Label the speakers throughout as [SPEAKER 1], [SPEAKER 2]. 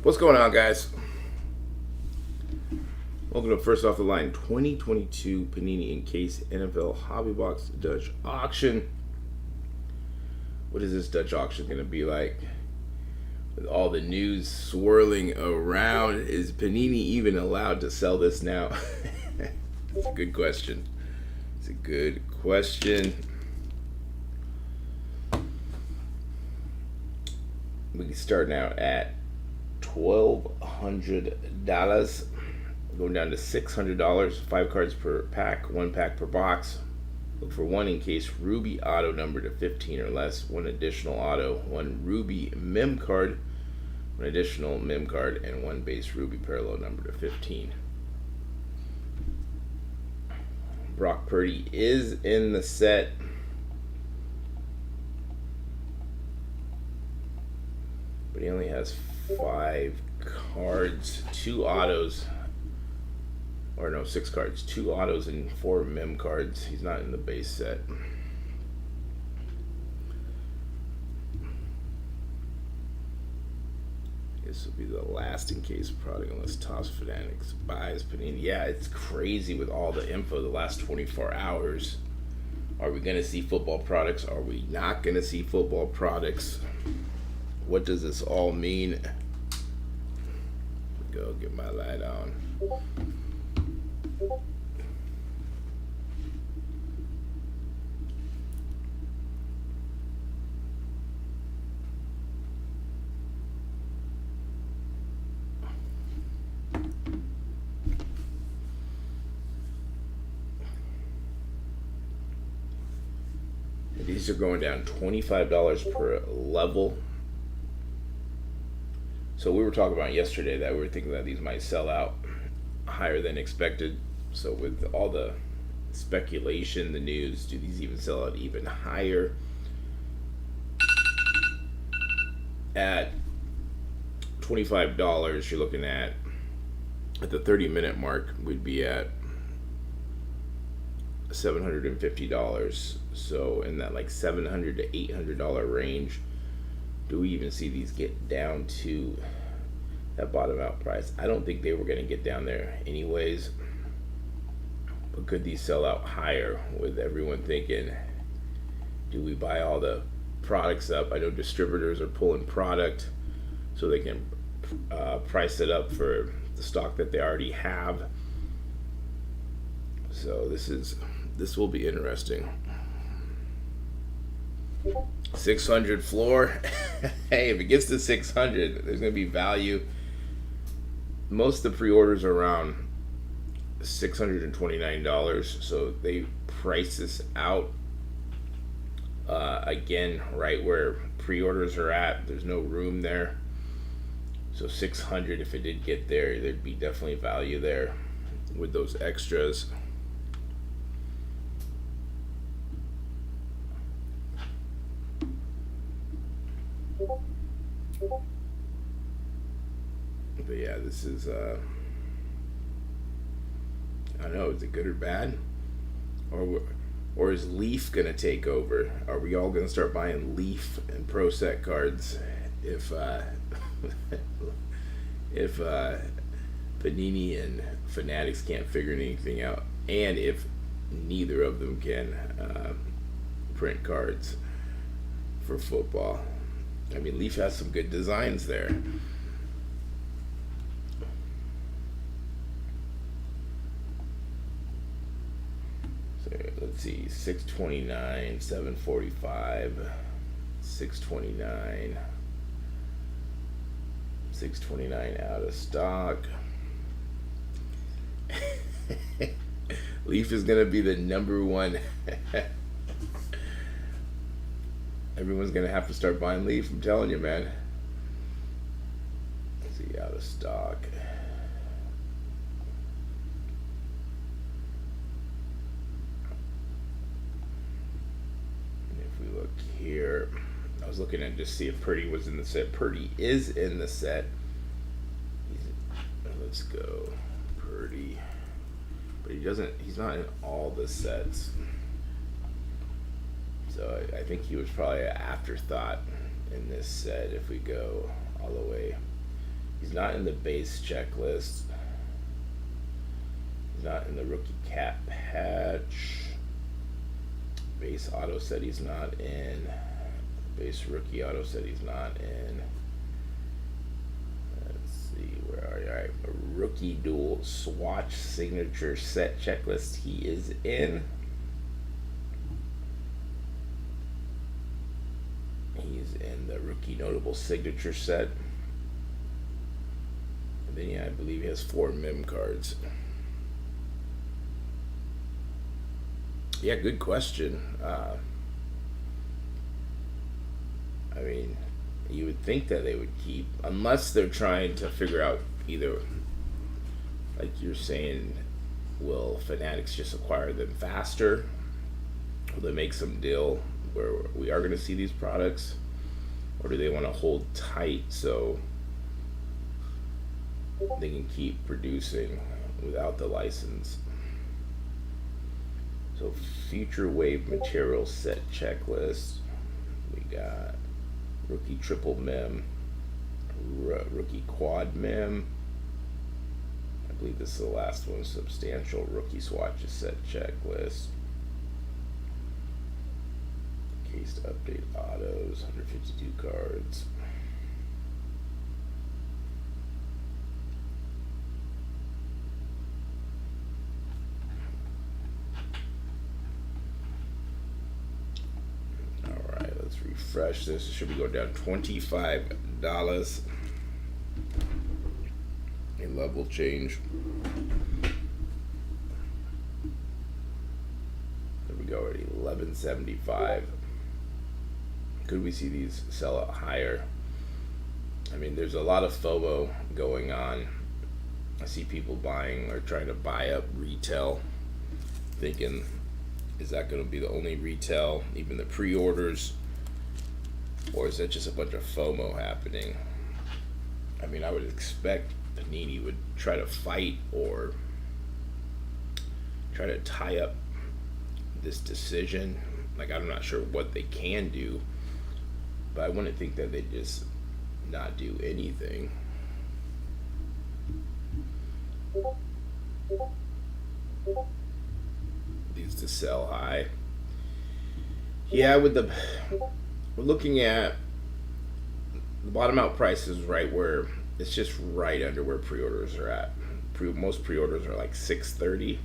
[SPEAKER 1] What's going on, guys? Welcome to First Off the Line 2022 Panini Encased NFL Hobby Box Dutch Auction. What is this Dutch auction going to be like? With all the news swirling around, is Panini even allowed to sell this now? It's a good question. It's a good question. We can start now at $1,200, going down to $600. 5 cards per pack, 1 pack per box. Look for 1 Encased Ruby Auto number to 15 or less, 1 additional auto, 1 Ruby Mem card, 1 additional Mem card, and 1 base Ruby parallel number to 15. Brock Purdy is in the set. But he only has 5 cards, 2 autos, or no, 6 cards, 2 autos and 4 mem cards. He's not in the base set. This will be the last Encased product unless Toss Fanatics buys Panini. Yeah, it's crazy with all the info the last 24 hours. Are we going to see football products? Are we not going to see football products? What does this all mean? Go get my light on. These are going down $25 per level. So we were talking about yesterday that we were thinking that these might sell out higher than expected. So with all the speculation, the news, do these even sell out even higher? At $25, you're looking at the 30-minute mark, we'd be at $750. So in that like $700 to $800 range, do we even see these get down to that bottom out price? I don't think they were going to get down there anyways. But could these sell out higher with everyone thinking, do we buy all the products up? I know distributors are pulling product so they can price it up for the stock that they already have. So this will be interesting. 600 floor. Hey, if it gets to 600, there's going to be value. Most of the pre-orders are around $629, so they price this out again right where pre-orders are at. There's no room there. So 600, if it did get there, there'd be definitely value there with those extras. But yeah, this is I don't know, is it good or bad? Or is Leaf gonna take over? Are we all gonna start buying Leaf and Pro Set cards if if Panini and Fanatics can't figure anything out, and if neither of them can print cards for football? I mean, Leaf has some good designs there. So let's see, 629, 745, 629, 629 out of stock. Leaf is gonna be the number one. Everyone's gonna have to start buying Leaf. I'm telling you, man. Let's see, out of stock. And if we look here, I was looking at just see if Purdy was in the set. Purdy is in the set. Let's go, Purdy. But he's not in all the sets. So I think he was probably an afterthought in this set if we go all the way. He's He's not in the base checklist. He's not in the rookie cap patch. Base auto set he's not in. Base rookie auto set he's not in. Let's see, where are you? All right, a rookie dual swatch signature set checklist he is in. He's in the rookie notable signature set. And then, yeah, I believe he has 4 mem cards. Yeah, good question. I mean, you would think that they would keep, unless they're trying to figure out either, like you're saying, will Fanatics just acquire them faster? Will they make some deal where we are going to see these products? Or do they want to hold tight so they can keep producing without the license? So future wave material set checklist. We got rookie triple mem, rookie quad mem. I believe this is the last one. Substantial rookie swatches set checklist. Encased update autos, 152 cards. Alright, let's refresh this. It should be going down $25. A level change. There we go, already $11.75. Could we see these sell out higher? I mean, there's a lot of FOMO going on. I see people buying or trying to buy up retail, thinking, is that going to be the only retail, even the pre-orders? Or is that just a bunch of FOMO happening? I mean, I would expect Panini would try to fight or try to tie up this decision. Like, I'm not sure what they can do, but I wouldn't think that they'd just not do anything. These to sell high. Yeah, we're looking at the bottom out prices right where it's just right under where pre-orders are at. Most pre-orders are like $6.30.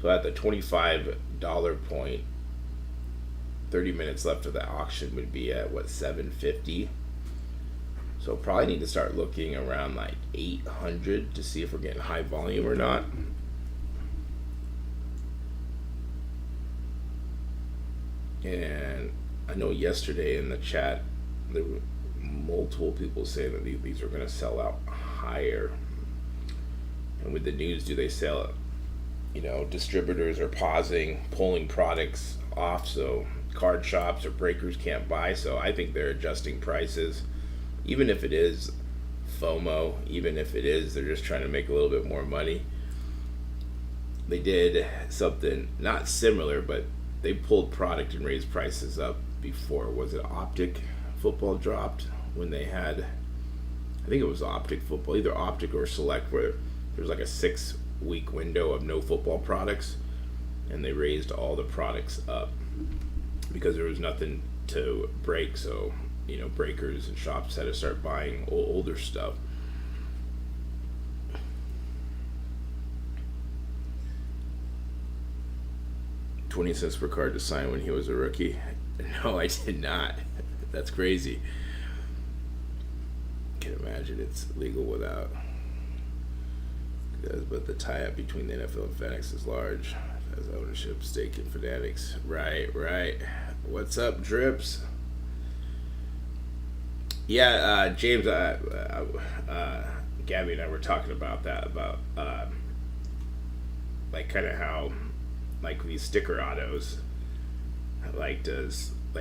[SPEAKER 1] So at the $25 point, 30 minutes left of the auction would be at what, $7.50. So probably need to start looking around like 800 to see if we're getting high volume or not. And I know yesterday in the chat there were multiple people saying that these are going to sell out higher. And with the news, do they sell it? You know, distributors are pausing, pulling products off, so card shops or breakers can't buy. So I think they're adjusting prices, even if it is FOMO, even if it is they're just trying to make a little bit more money. They did something not similar, but they pulled product and raised prices up before. Was it Optic Football dropped when they had, I think it was Optic Football, either Optic or Select, where there was like a 6-week window of no football products, and they raised all the products up because there was nothing to break. So, you know, breakers and shops had to start buying older stuff. $0.20 per card to sign when he was a rookie. No, I did not. That's crazy. Can't imagine it's legal without. But the tie-up between the NFL and Fanatics is large. As ownership stake in Fanatics. Right. What's up, Drips? Yeah, James, Gabby and I were talking about that, about like kind of how, like these sticker autos, like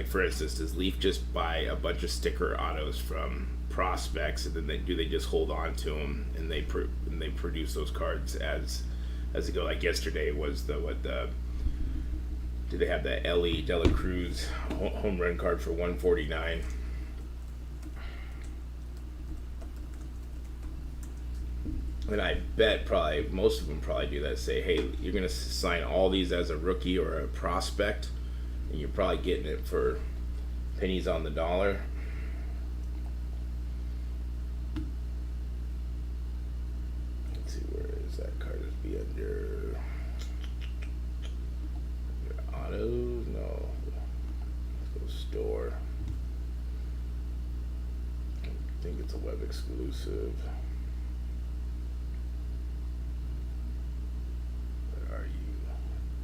[SPEAKER 1] for instance, does Leaf just buy a bunch of sticker autos from prospects, and then they just hold on to them and they produce those cards as they go? Like yesterday was did they have the Ellie De La Cruz home run card for $149? And I bet probably most of them probably do that. Say, hey, you're gonna sign all these as a rookie or a prospect, and you're probably getting it for pennies on the dollar. Let's see, where is that card? It'd be under autos. No, let's go store. I think it's a web exclusive. Where are you?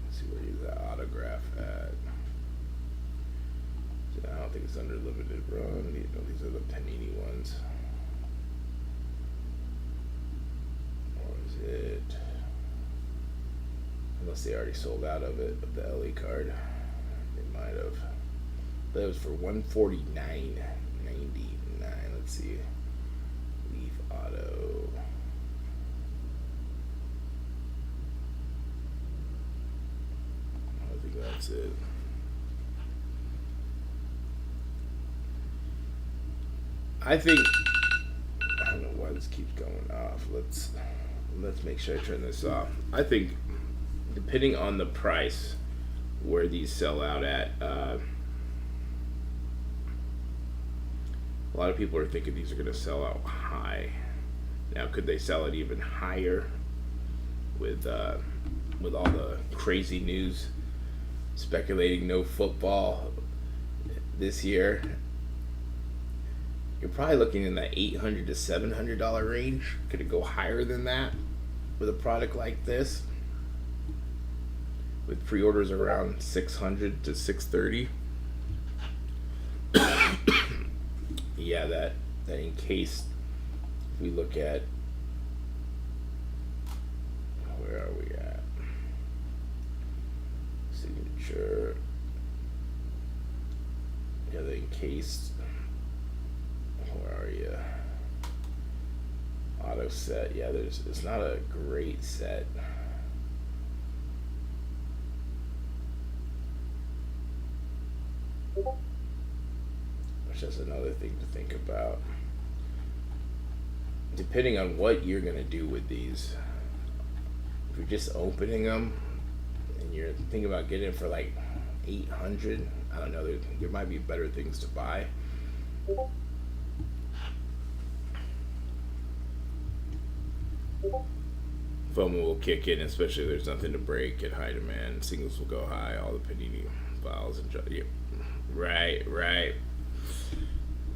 [SPEAKER 1] Let's see, where is that autograph at? I don't think it's under limited run. These are the Panini ones. Or is it? Unless they already sold out of it, of the LE card. They might have. But it was for $149.99. Let's see. Leaf Auto. I think that's it. I think, I don't know why this keeps going off. Let's make sure I turn this off. I think depending on the price where these sell out at, a lot of people are thinking these are going to sell out high. Now, could they sell it even higher with all the crazy news speculating no football this year? You're probably looking in the $800 to $700 range. Could it go higher than that with a product like this? With pre-orders around $600 to $630. Yeah, that Encased. If we look at, where are we at? Signature. Yeah, the Encased. Where are you? Auto set. Yeah, it's not a great set. Which is another thing to think about. Depending on what you're gonna do with these, if you're just opening them and you're thinking about getting it for like 800, I don't know. There might be better things to buy. FOMO will kick in, especially if there's nothing to break at high demand. Singles will go high. All the Panini files and yeah. Right.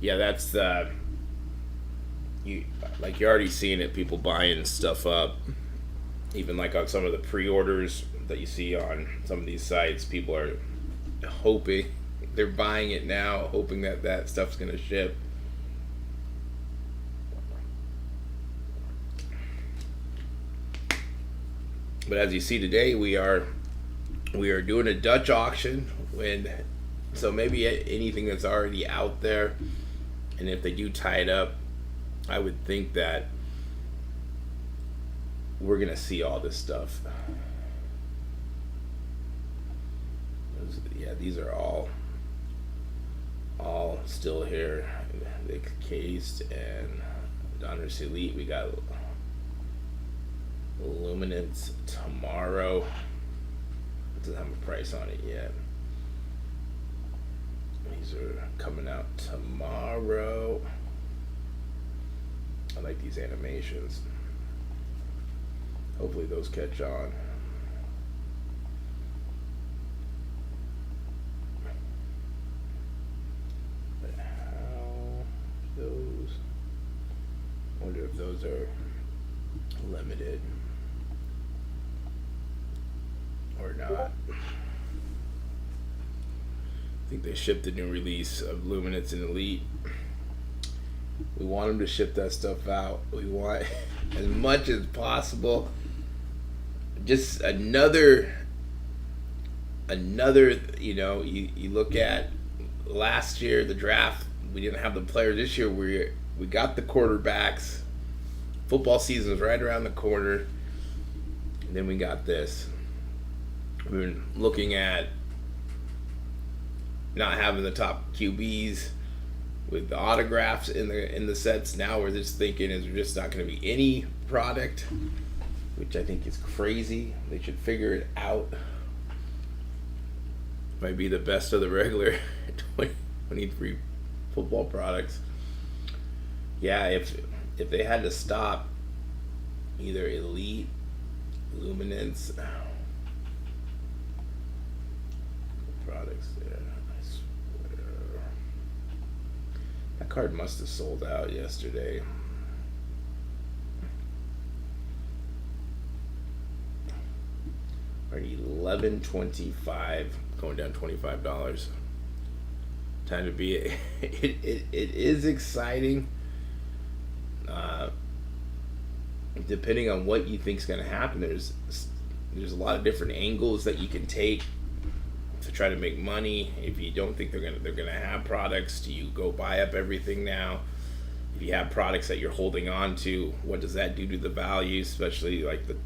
[SPEAKER 1] Yeah, that's you're already seeing it. People buying stuff up, even like on some of the pre-orders that you see on some of these sites. People are hoping, they're buying it now, hoping that stuff's gonna ship. But as you see today, we are doing a Dutch auction, so maybe anything that's already out there, and if they do tie it up, I would think that we're gonna see all this stuff. Yeah, these are all still here. The Encased and Donruss Elite. We got Luminance tomorrow. It doesn't have a price on it yet. These are coming out tomorrow. I like these animations. Hopefully those catch on. But how those? I wonder if those are limited or not. I think they shipped the new release of Luminance and Elite. We want them to ship that stuff out. We want as much as possible. Just another, you look at last year, the draft, we didn't have the players. This year we got the quarterbacks. Football season is right around the corner. And then we got this. We've been looking at not having the top QBs with the autographs in the sets. Now we're just thinking is there just not going to be any product, which I think is crazy. They should figure it out. Might be the best of the regular 23 football products. Yeah, if they had to stop either Elite, Luminance products there, I swear. That card must have sold out yesterday. Already $11.25, going down $25. Time to be it is exciting. Depending on what you think is going to happen, there's a lot of different angles that you can take to try to make money. If you don't think they're gonna have products, do you go buy up everything now? If you have products that you're holding on to, what does that do to the value? Especially like the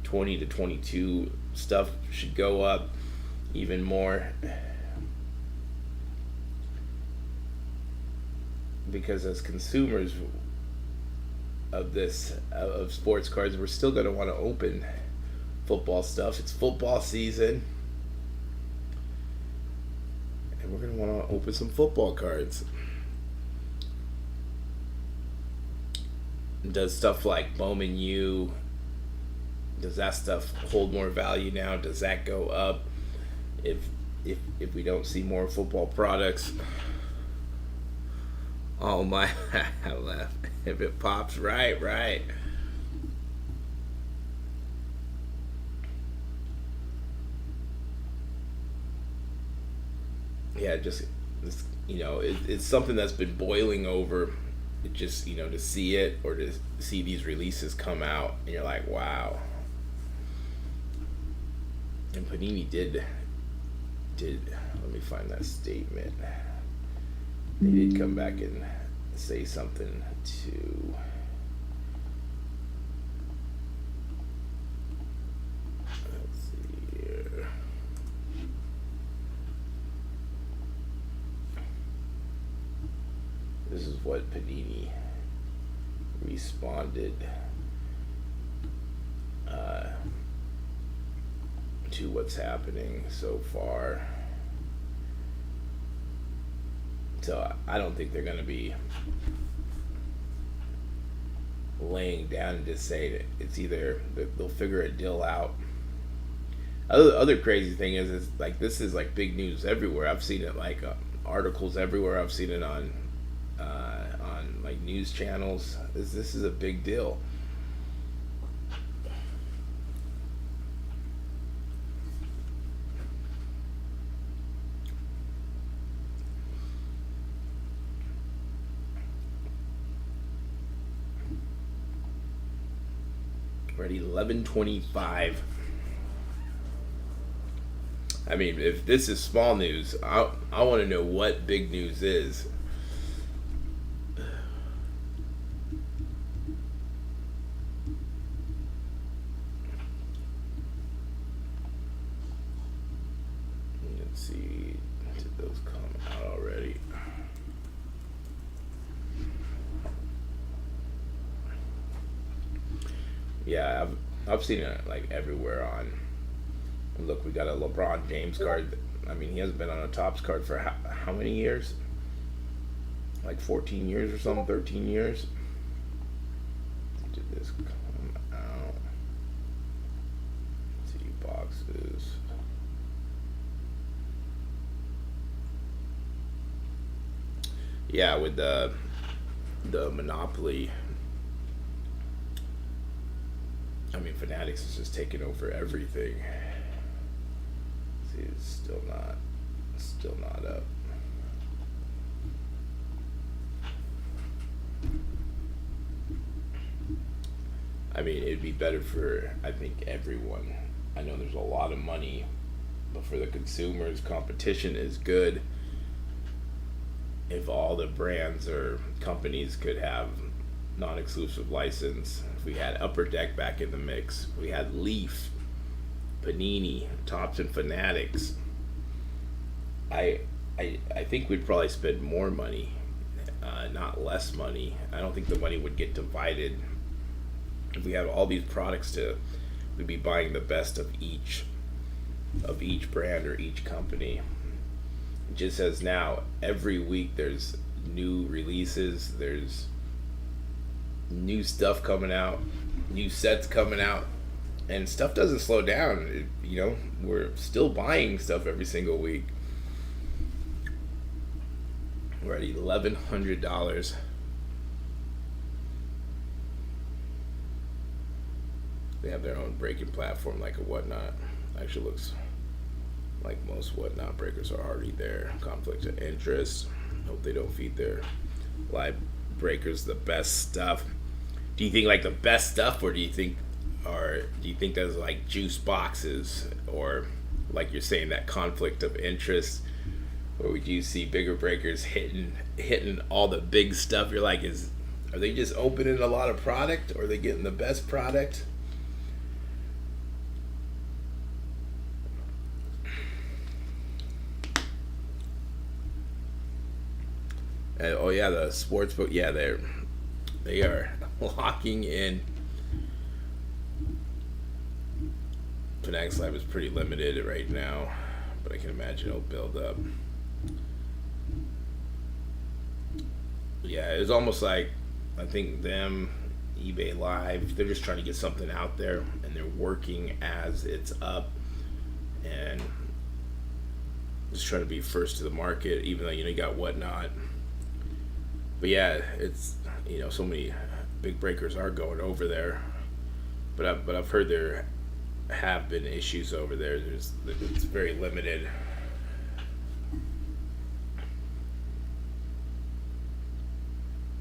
[SPEAKER 1] 20 to 22 stuff should go up even more, because as consumers of sports cards, we're still going to want to open football stuff. It's football season, and we're going to want to open some football cards. Does stuff like Bowman U, does that stuff hold more value now? Does that go up if we don't see more football products? Oh my, I laugh. If it pops, right. Yeah, just, it's something that's been boiling over. It just, to see it or to see these releases come out, and you're like, wow. And Panini did, let me find that statement. They did come back and say something to, let's see here. This is what Panini responded to what's happening so far. So I don't think they're going to be laying down and just say that it's either they'll figure a deal out. Other crazy thing is like this is like big news everywhere. I've seen it like articles everywhere. I've seen it on like news channels. This is a big deal. Ready, 11:25. I mean, if this is small news, I want to know what big news is. Let's see, did those come out already? Yeah, I've seen it like everywhere on. And look, we got a LeBron James card. I mean, he hasn't been on a Topps card for how many years? Like 14 years or something, 13 years. Did this come out? Let's see, boxes. Yeah, with the Monopoly. I mean, Fanatics is just taking over everything. See, it's still not up. I mean, it'd be better for, I think, everyone. I know there's a lot of money, but for the consumers, competition is good. If all the brands or companies could have non-exclusive license, if we had Upper Deck back in the mix, we had Leaf, Panini, Topps, and Fanatics, I think we'd probably spend more money not less money. I don't think the money would get divided if we had all these products to. We'd be buying the best of each brand or each company. It just says now every week there's new releases, there's new stuff coming out, new sets coming out, and stuff doesn't slow down. We're still buying stuff every single week. We're at $1,100. They have their own breaking platform like a Whatnot. Actually looks like most Whatnot breakers are already there. Conflict of interest. Hope they don't feed their live breakers the best stuff. Do you think like the best stuff, or do you think there's like juice boxes, or like you're saying that conflict of interest, or would you see bigger breakers hitting all the big stuff? You're like, are they just opening a lot of product, or are they getting the best product? And, oh yeah, the sports book. Yeah, they are locking in. Fanatics Live is pretty limited right now, but I can imagine it'll build up. Yeah, it's almost like I think them, eBay Live, they're just trying to get something out there, and they're working as it's up, and just trying to be first to the market, even though you got Whatnot. But yeah, it's so many big breakers are going over there, but I've heard there have been issues over there. It's very limited.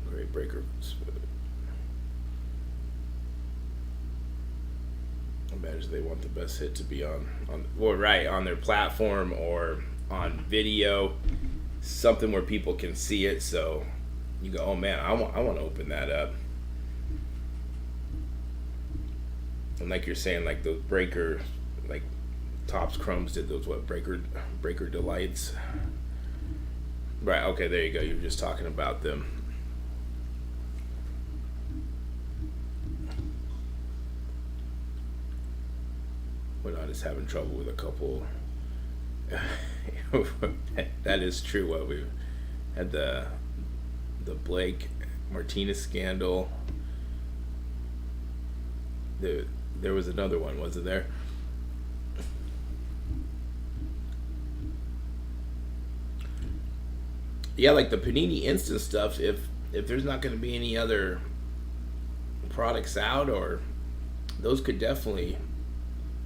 [SPEAKER 1] Great breakers. I imagine they want the best hit to be on their platform or on video, something where people can see it. So you go, oh man, I want to open that up. And like you're saying, like those breaker, like Topps Chromes did those breaker delights. Right, okay, there you go. You were just talking about them. We're not just having trouble with a couple. That is true. What we had the Blake Martinez scandal. There was another one, wasn't there? Yeah, like the Panini Instant stuff. If there's not going to be any other products out, or those could definitely,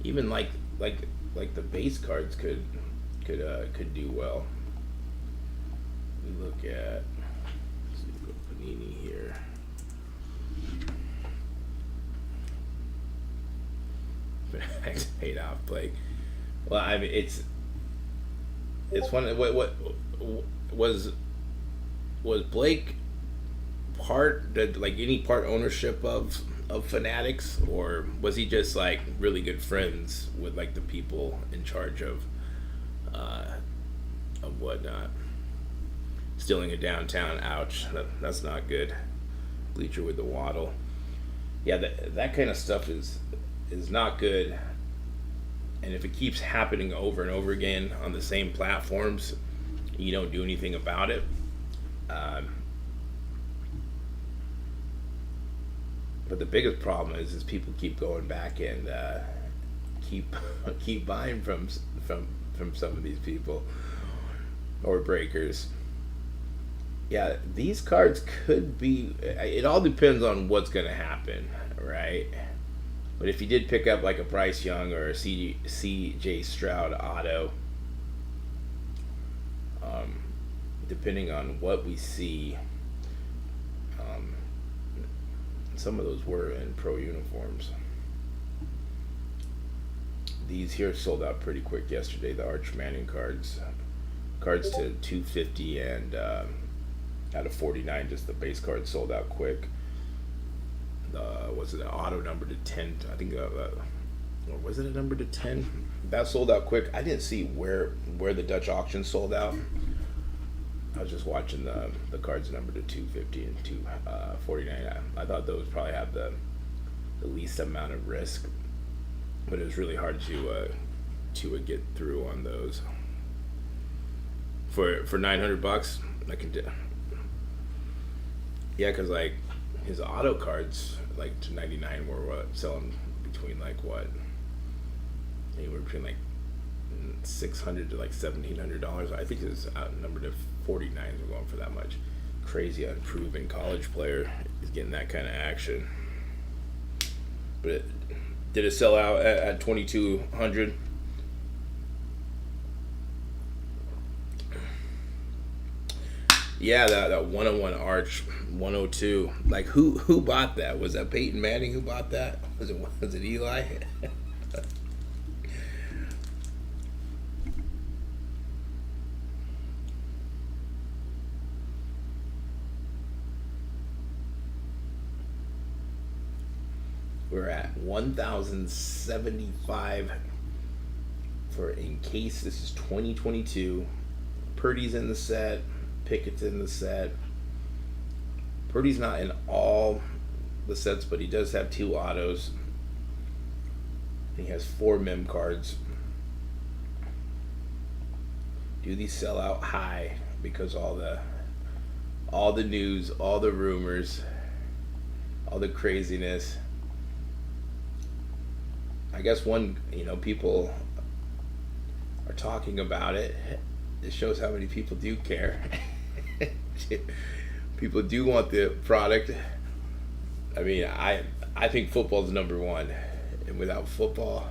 [SPEAKER 1] even like the base cards could do well. We look at, let's see, go Panini here. Paid off Blake. Well, I mean, it's one. What was Blake part? Like any part ownership of Fanatics, or was he just like really good friends with like the people in charge of Whatnot? Stealing a downtown, ouch! That's not good. Bleacher with the waddle. Yeah, that kind of stuff is not good, and if it keeps happening over and over again on the same platforms, you don't do anything about it. But the biggest problem is people keep going back and keep buying from some of these people or breakers. Yeah, these cards could be. It all depends on what's going to happen, right? But if you did pick up like a Bryce Young or a C.J. Stroud auto, depending on what we see, some of those were in pro uniforms. These here sold out pretty quick yesterday. The Arch Manning cards to 250 and out of 49, just the base cards sold out quick. Was it an auto number to 10? I think, or was it a number to 10? That sold out quick. I didn't see where the Dutch auction sold out. I was just watching the cards number to 250 and 249. I thought those probably have the least amount of risk, but it was really hard to get through on those. For $900, I can do. Yeah, because like his auto cards, like to 99, were selling between like what, anywhere between like $600 to like $1,700. I think his outnumbered to 49s were going for that much. Crazy unproven college player is getting that kind of action. But did it sell out at 2,200? Yeah, that 101 Arch 102. Like who bought that? Was that Peyton Manning who bought that? Was it Eli? We're at 1,075 for Encased. This is 2022. Purdy's in the set. Pickett's in the set. Purdy's not in all the sets, but he does have 2 autos. He has 4 mem cards. Do these sell out high because all the news, all the rumors, all the craziness? I guess people are talking about it. It shows how many people do care. People do want the product. I mean, I think football's number one, and without football,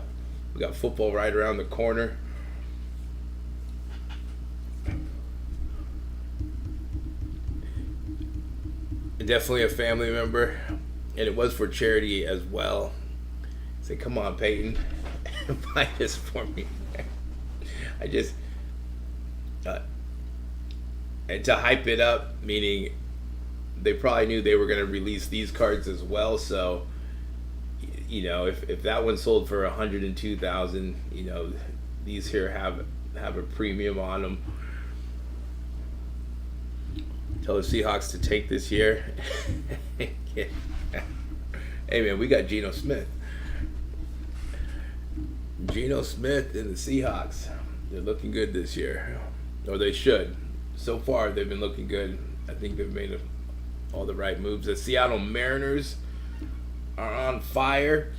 [SPEAKER 1] we got football right around the corner. Definitely a family member, and it was for charity as well. Say, come on, Peyton, buy this for me. I just and to hype it up, meaning they probably knew they were going to release these cards as well. So, if that one sold for 102,000, these here have a premium on them. Tell the Seahawks to take this year. Yeah. Hey man, we got Geno Smith. Geno Smith and the Seahawks. They're looking good this year, or they should. So far, they've been looking good. I think they've made all the right moves. The Seattle Mariners are on fire.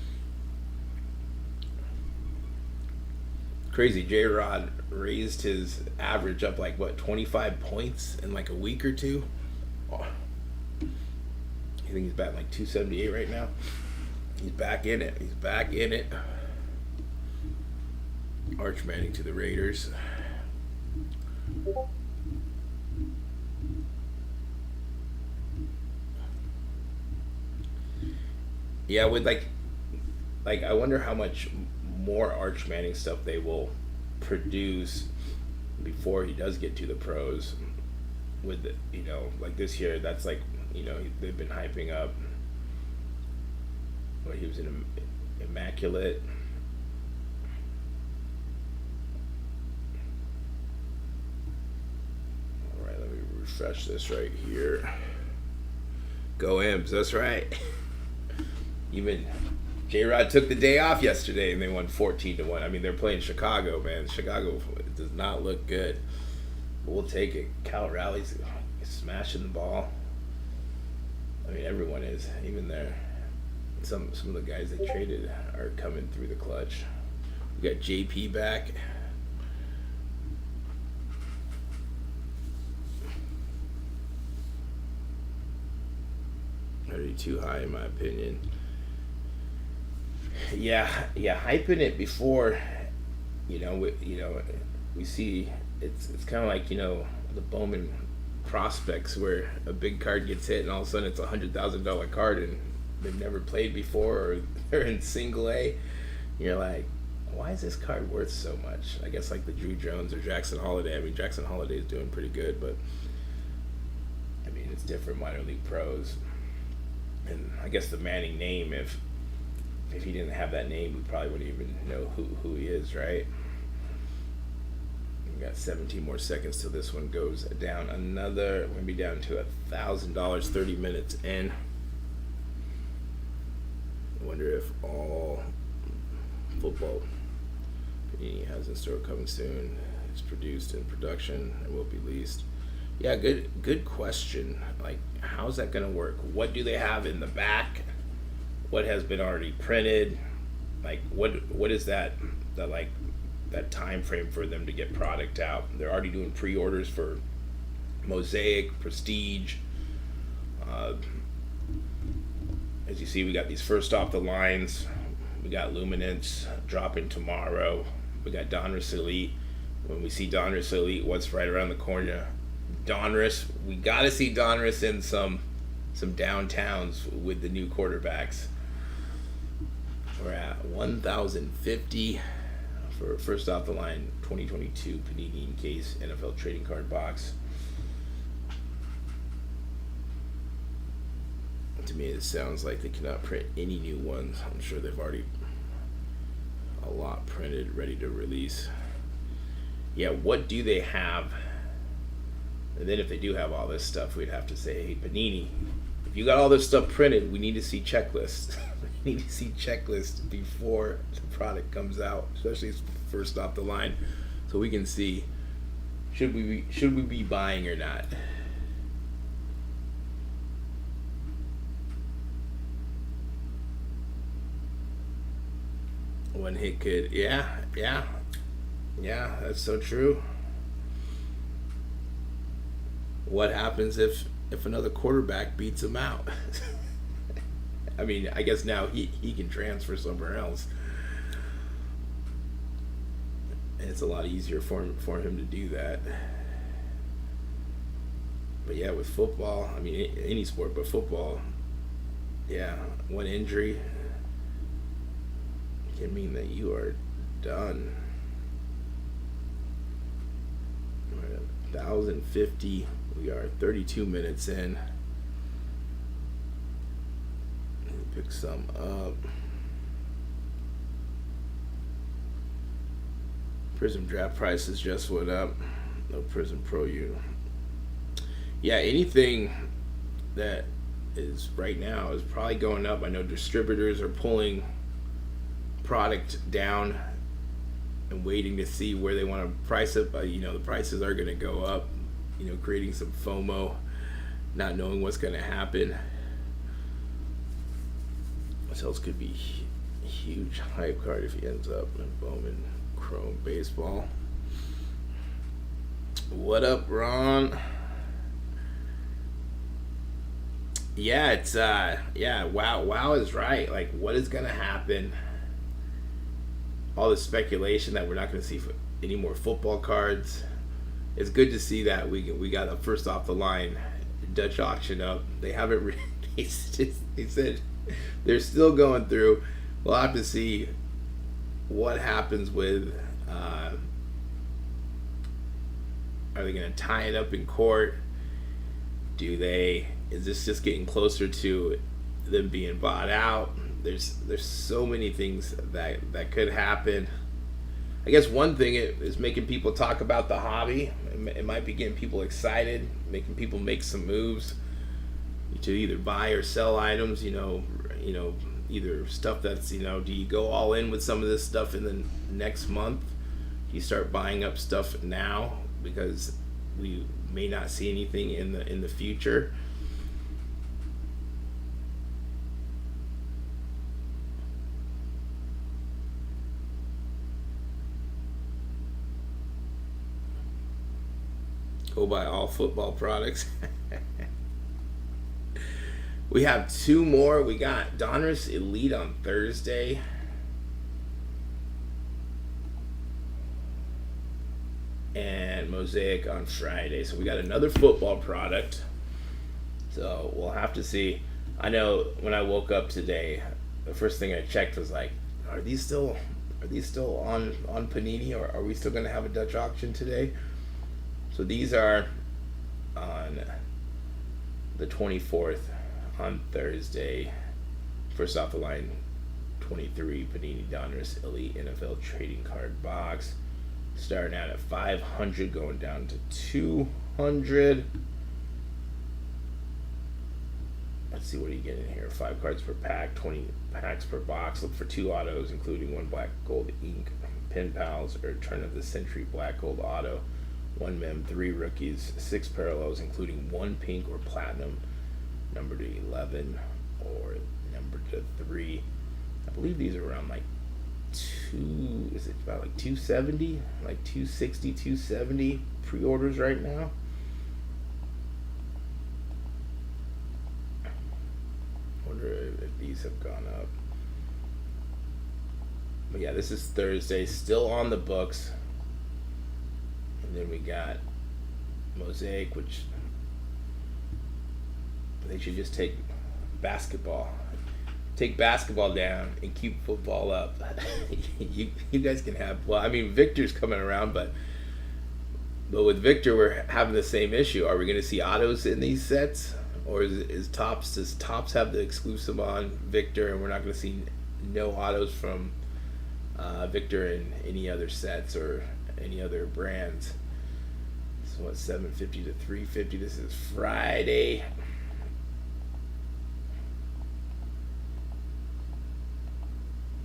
[SPEAKER 1] Crazy. J-Rod raised his average up like 25 points in like a week or two. Oh. I think he's batting like 278 right now. He's back in it. Arch Manning to the Raiders. Yeah, with like I wonder how much more Arch Manning stuff they will produce before he does get to the pros. With like this year, that's like they've been hyping up. Well, he was in Immaculate. All right, let me refresh this right here. Go Imps, that's right. Even J-Rod took the day off yesterday and they won 14-1. I mean, they're playing Chicago, man. Chicago does not look good. But we'll take it. Cal Rally's smashing the ball. I mean, everyone is. Even there. Some of the guys they traded are coming through the clutch. We got JP back. Already too high in my opinion. Yeah, hyping it before, we see it's kind of like the Bowman prospects where a big card gets hit and all of a sudden it's $100,000 card and they've never played before or they're in single A. You're like, why is this card worth so much? I guess like the Drew Jones or Jackson Holiday. I mean, Jackson Holiday is doing pretty good, but I mean it's different minor league pros. And I guess the Manning name, if he didn't have that name, we probably wouldn't even know who he is, right? We got 17 more seconds till this one goes down another. We're gonna be down to $1,000, 30 minutes in. I wonder if all football Panini has in store coming soon is produced in production and will be leased. Yeah, good question. Like, how's that gonna work? What do they have in the back? What has been already printed? Like, what is that time frame for them to get product out? They're already doing pre-orders for Mosaic, Prestige. As you see, we got these first off the lines. We got Luminance dropping tomorrow. We got Donruss Elite. When we see Donruss Elite, what's right around the corner? Donruss. We got to see Donruss in some downtowns with the new quarterbacks. We're at 1,050 for first off the line 2022 Panini Encased NFL trading card box. To me, it sounds like they cannot print any new ones. I'm sure they've already a lot printed, ready to release. Yeah, what do they have? And then if they do have all this stuff, we'd have to say, hey, Panini, if you got all this stuff printed, we need to see checklists. We need to see checklists before the product comes out, especially first off the line, so we can see should we be buying or not. One hit kid, yeah, that's so true. What happens if another quarterback beats him out? I mean, I guess now he can transfer somewhere else, and it's a lot easier for him to do that. But yeah, with football, I mean, any sport, but football, yeah, one injury can mean that you are done. We're at 1,050. We are 32 minutes in. Pick some up. Prism draft prices just went up. No Prism Pro U. Yeah, anything that is right now is probably going up. I know distributors are pulling product down and waiting to see where they want to price it, but the prices are going to go up, creating some FOMO, not knowing what's going to happen. Sales could be huge hype card if he ends up in Bowman Chrome Baseball. What up, Ron? Yeah, it's wow is right. Like, what is gonna happen? All the speculation that we're not going to see any more football cards. It's good to see that we got a first off the line Dutch auction up. They haven't released it. They said they're still going through. We'll have to see what happens with. Are they going to tie it up in court? Is this just getting closer to them being bought out? There's so many things that could happen. I guess one thing is making people talk about the hobby. It might be getting people excited, making people make some moves to either buy or sell items. Either stuff that's do you go all in with some of this stuff in the next month? Do you start buying up stuff now because we may not see anything in the future? Go buy all football products. We have two more. We got Donruss Elite on Thursday. And Mosaic on Friday. So we got another football product. So we'll have to see. I know when I woke up today, the first thing I checked was like, are these still on Panini, or are we still going to have a Dutch auction today? So these are on the 24th, on Thursday. First off the line, 23 Panini Donruss Elite NFL Trading Card Box. starting out at 500, going down to 200. Let's see, what are you getting here? 5 cards per pack, 20 packs per box. Look for 2 autos, including 1 black gold ink, Pen Pals, or Turn of the Century black gold auto, 1 mem, 3 rookies, 6 parallels, including 1 pink or platinum, number to 11 or number to 3. I believe these are around like is it about like 270, like 260, 270 pre-orders right now. Wonder if these have gone up. But yeah, this is Thursday, still on the books. And then we got Mosaic, which they should just take basketball down and keep football up. you guys can have, well, I mean, Victor's coming around, but with Victor we're having the same issue. Are we going to see autos in these sets, or does Topps have the exclusive on Victor and we're not going to see no autos from Victor in any other sets or any other brands? So what, 750 to 350? This is Friday.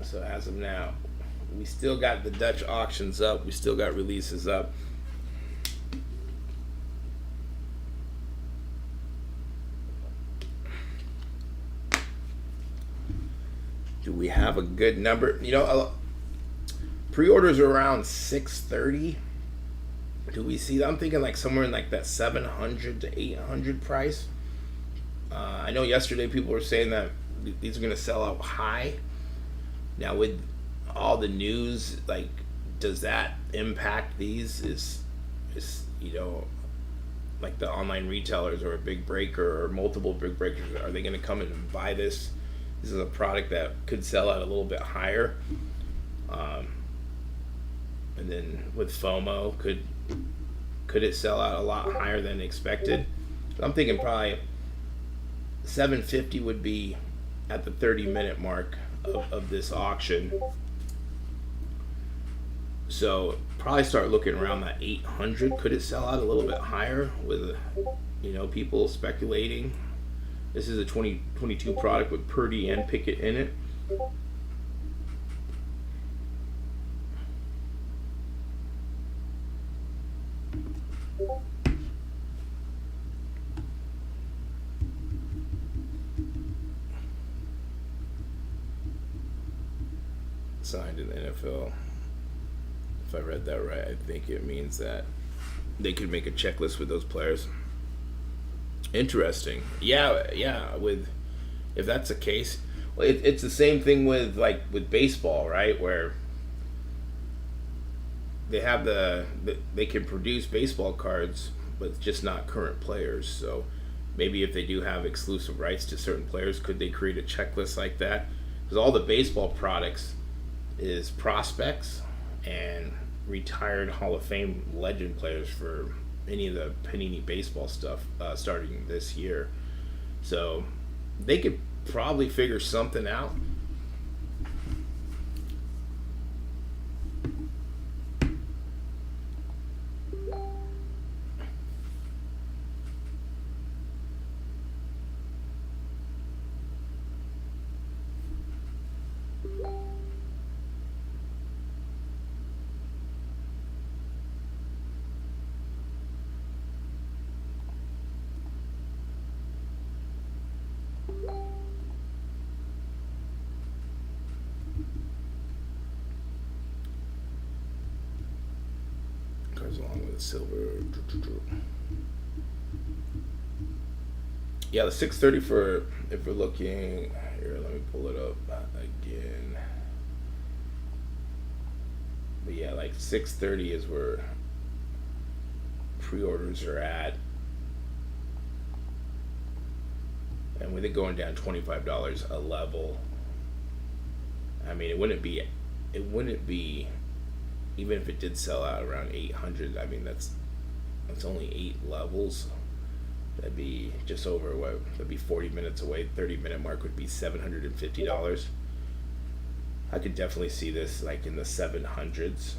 [SPEAKER 1] So as of now, we still got the Dutch auctions up. We still got releases up. Do we have a good number? You know, pre-orders are around 630. Do we see that? I'm thinking like somewhere in like that 700 to 800 price. I know yesterday people were saying that these are going to sell out high. Now with all the news, like, does that impact these? Is you know, like the online retailers or a big breaker or multiple big breakers, are they going to come in and buy this? This is a product that could sell out a little bit higher. And then with FOMO, could it sell out a lot higher than expected? I'm thinking probably 750 would be at the 30-minute mark of this auction. So probably start looking around that 800. Could it sell out a little bit higher with, you know, people speculating? This is a 2022 product with Purdy and Pickett in it. Signed in the NFL. If I read that right, I think it means that they could make a checklist with those players. Interesting. Yeah. With, if that's the case, well, it's the same thing with with baseball, right? Where they have they can produce baseball cards, but just not current players. So maybe if they do have exclusive rights to certain players, could they create a checklist like that? Because all the baseball products is prospects and retired Hall of Fame legend players for any of the Panini baseball stuff starting this year. So they could probably figure something out. Along with the silver. Yeah, the 630 for, if we're looking here, let me pull it up again. But yeah, like 630 is where pre-orders are at. And with it going down $25 a level, I mean, it wouldn't be even if it did sell out around 800, I mean, that's only 8 levels. That'd be just over what? That'd be 40 minutes away. 30-minute mark would be $750. I could definitely see this like in the 700s.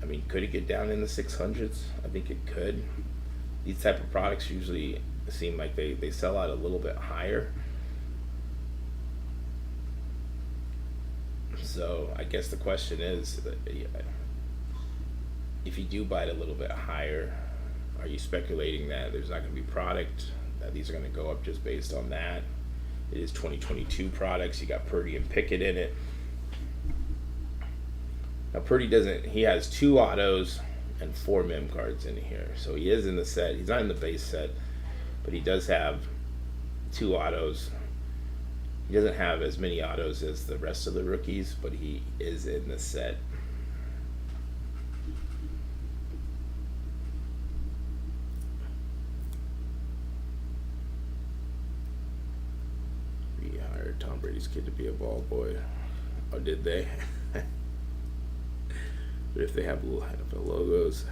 [SPEAKER 1] I mean, could it get down in the 600s? I think it could. These type of products usually seem like they sell out a little bit higher. So I guess the question is, if you do buy it a little bit higher, are you speculating that there's not going to be product, that these are going to go up just based on that? It is 2022 products. You got Purdy and Pickett in it. Now Purdy doesn't, he has 2 autos and 4 mem cards in here. So he is in the set. He's not in the base set, but he does have 2 autos. He doesn't have as many autos as the rest of the rookies, but he is in the set. We hired Tom Brady's kid to be a ball boy. Oh, did they? But if they have little NFL logos.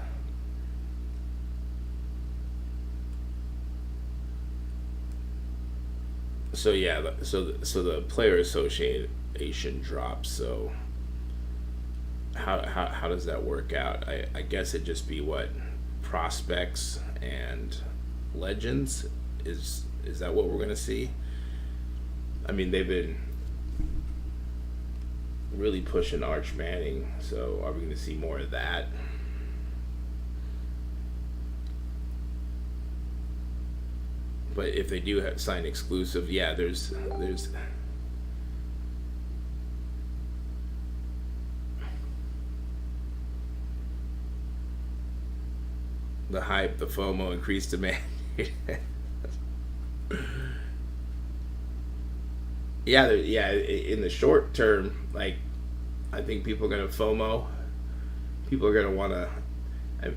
[SPEAKER 1] So yeah, so the player association drops. So how does that work out? I guess it'd just be what, prospects and legends. Is that what we're gonna see? I mean, they've been really pushing Arch Manning, so are we going to see more of that? But if they do have sign exclusive, yeah, there's the hype, the FOMO, increased demand. Yeah, in the short term, like, I think people are going to FOMO. People are going to want to, at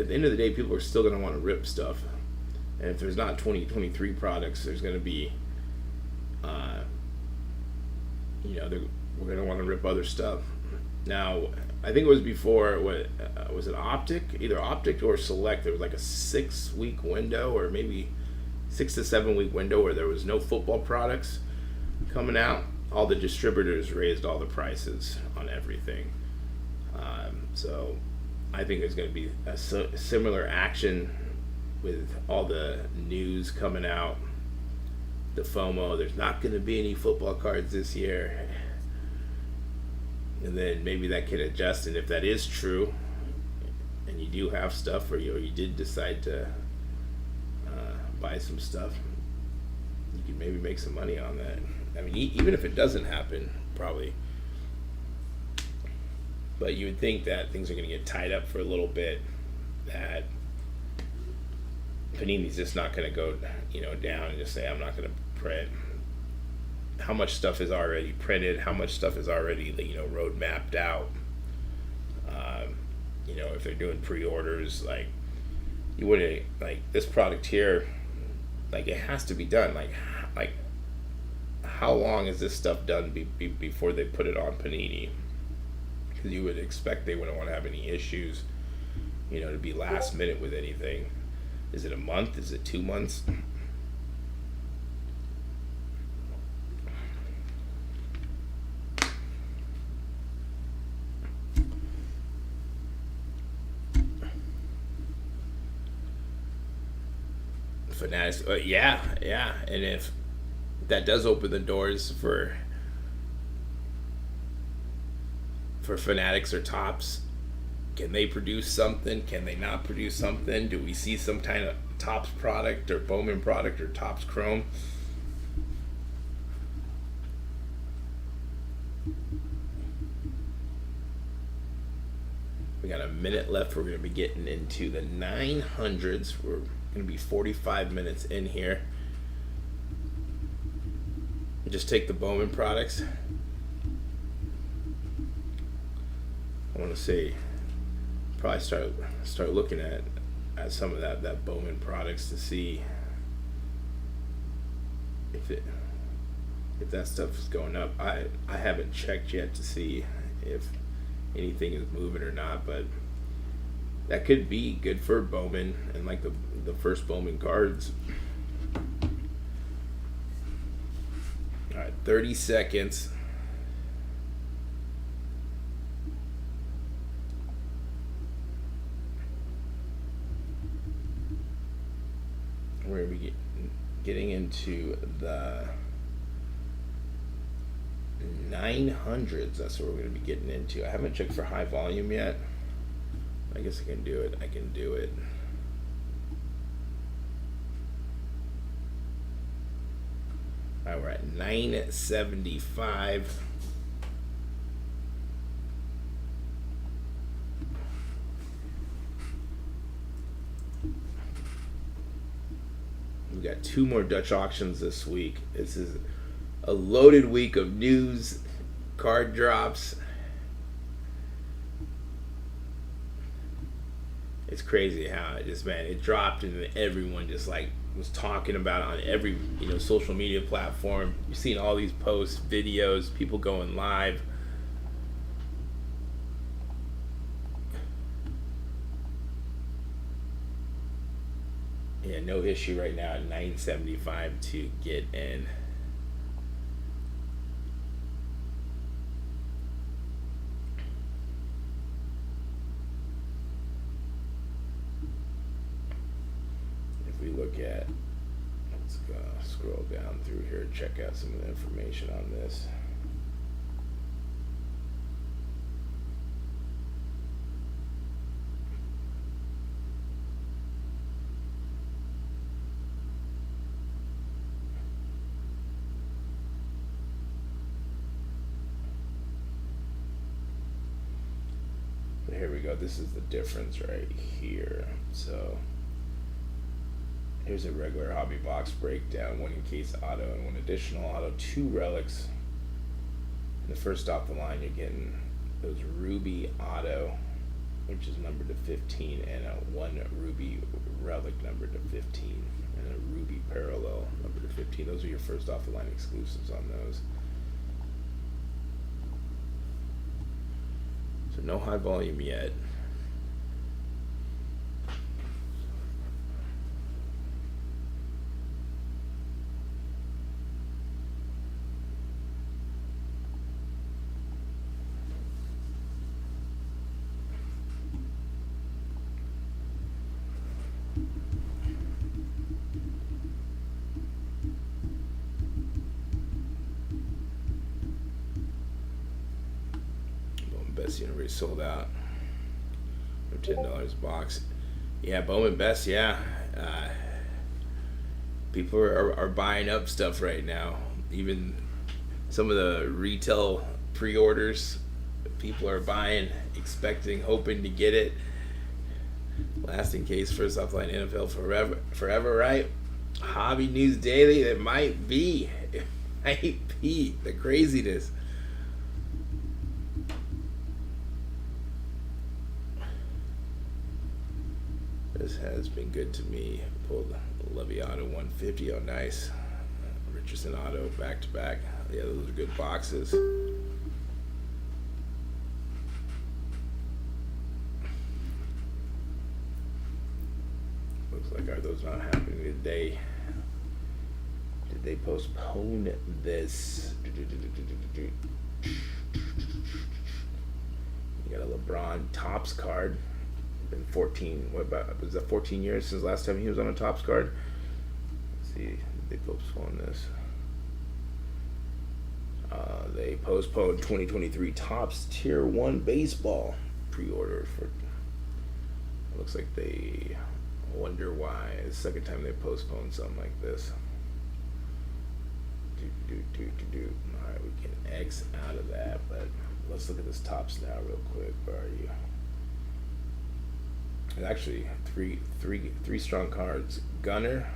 [SPEAKER 1] the end of the day, people are still going to want to rip stuff. And if there's not 2023 products, there's going to be, we're going to want to rip other stuff. Now, I think it was before, was it Optic? Either Optic or Select. There was like a 6-week window, or maybe 6 to 7 week window where there was no football products coming out. All the distributors raised all the prices on everything. So I think there's going to be a similar action with all the news coming out. The FOMO, there's not going to be any football cards this year. And then maybe that can adjust. And if that is true, and you do have stuff, or you did decide to buy some stuff, you could maybe make some money on that. I mean, even if it doesn't happen, probably. But you would think that things are going to get tied up for a little bit, that Panini's just not going to go, down and just say, I'm not going to print. How much stuff is already printed? How much stuff is already, road mapped out? If they're doing pre-orders, like, you wouldn't, like, this product here, like, it has to be done. Like how long is this stuff done before they put it on Panini? Because you would expect they wouldn't want to have any issues, to be last minute with anything. Is it a month? Is it 2 months? Fanatics, yeah, and if that does open the doors for Fanatics or Topps, can they produce something? Can they not produce something? Do we see some kind of Topps product or Bowman product or Topps Chrome? We got a minute left. We're going to be getting into the 900s. We're going to be 45 minutes in here. Just take the Bowman products. I want to say probably start looking at some of that Bowman products to see if that stuff is going up. I haven't checked yet to see if anything is moving or not, but that could be good for Bowman and like the first Bowman cards. All right, 30 seconds. getting into the 900s. That's what we're going to be getting into. I haven't checked for high volume yet. I guess I can do it. All right, we're at 975. We got 2 more Dutch auctions this week. This is a loaded week of news, card drops. It's crazy how it dropped, and everyone just like was talking about it on every social media platform. You've seen all these posts, videos, people going live. Yeah, no issue right now at 975 to get in. If we look at, let's go scroll down through here, check out some of the information on this. Here we go. This is the difference right here. So here's a regular hobby box breakdown: 1 encased auto and 1 additional auto, 2 relics. And the first off the line, you're getting those Ruby Auto, which is numbered to 15, and a 1 Ruby relic numbered to 15, and a Ruby Parallel numbered to 15. Those are your first off the line exclusives on those. So no high volume yet. Best already sold out for $10 a box. Yeah, Bowman Best. Yeah, people are buying up stuff right now. Even some of the retail pre-orders, people are buying, expecting, hoping to get it. Last in case, first offline NFL forever, right? Hobby News Daily. It might be the craziness. This has been good to me. Pulled Levy Auto 150. Oh, nice. Richardson Auto back to back. Yeah, those are good boxes. Looks like, are those not happening today? Did they postpone this? You got a LeBron Topps card. Been 14, was that 14 years since last time he was on a Topps card? Let's see, they postponed this. They postponed 2023 Topps Tier 1 baseball pre-order for. It looks like they wonder why. It's the second time they postponed something like this. Alright, we can X out of that, but let's look at this Topps now real quick. Where are you? And actually, three strong cards. Gunner.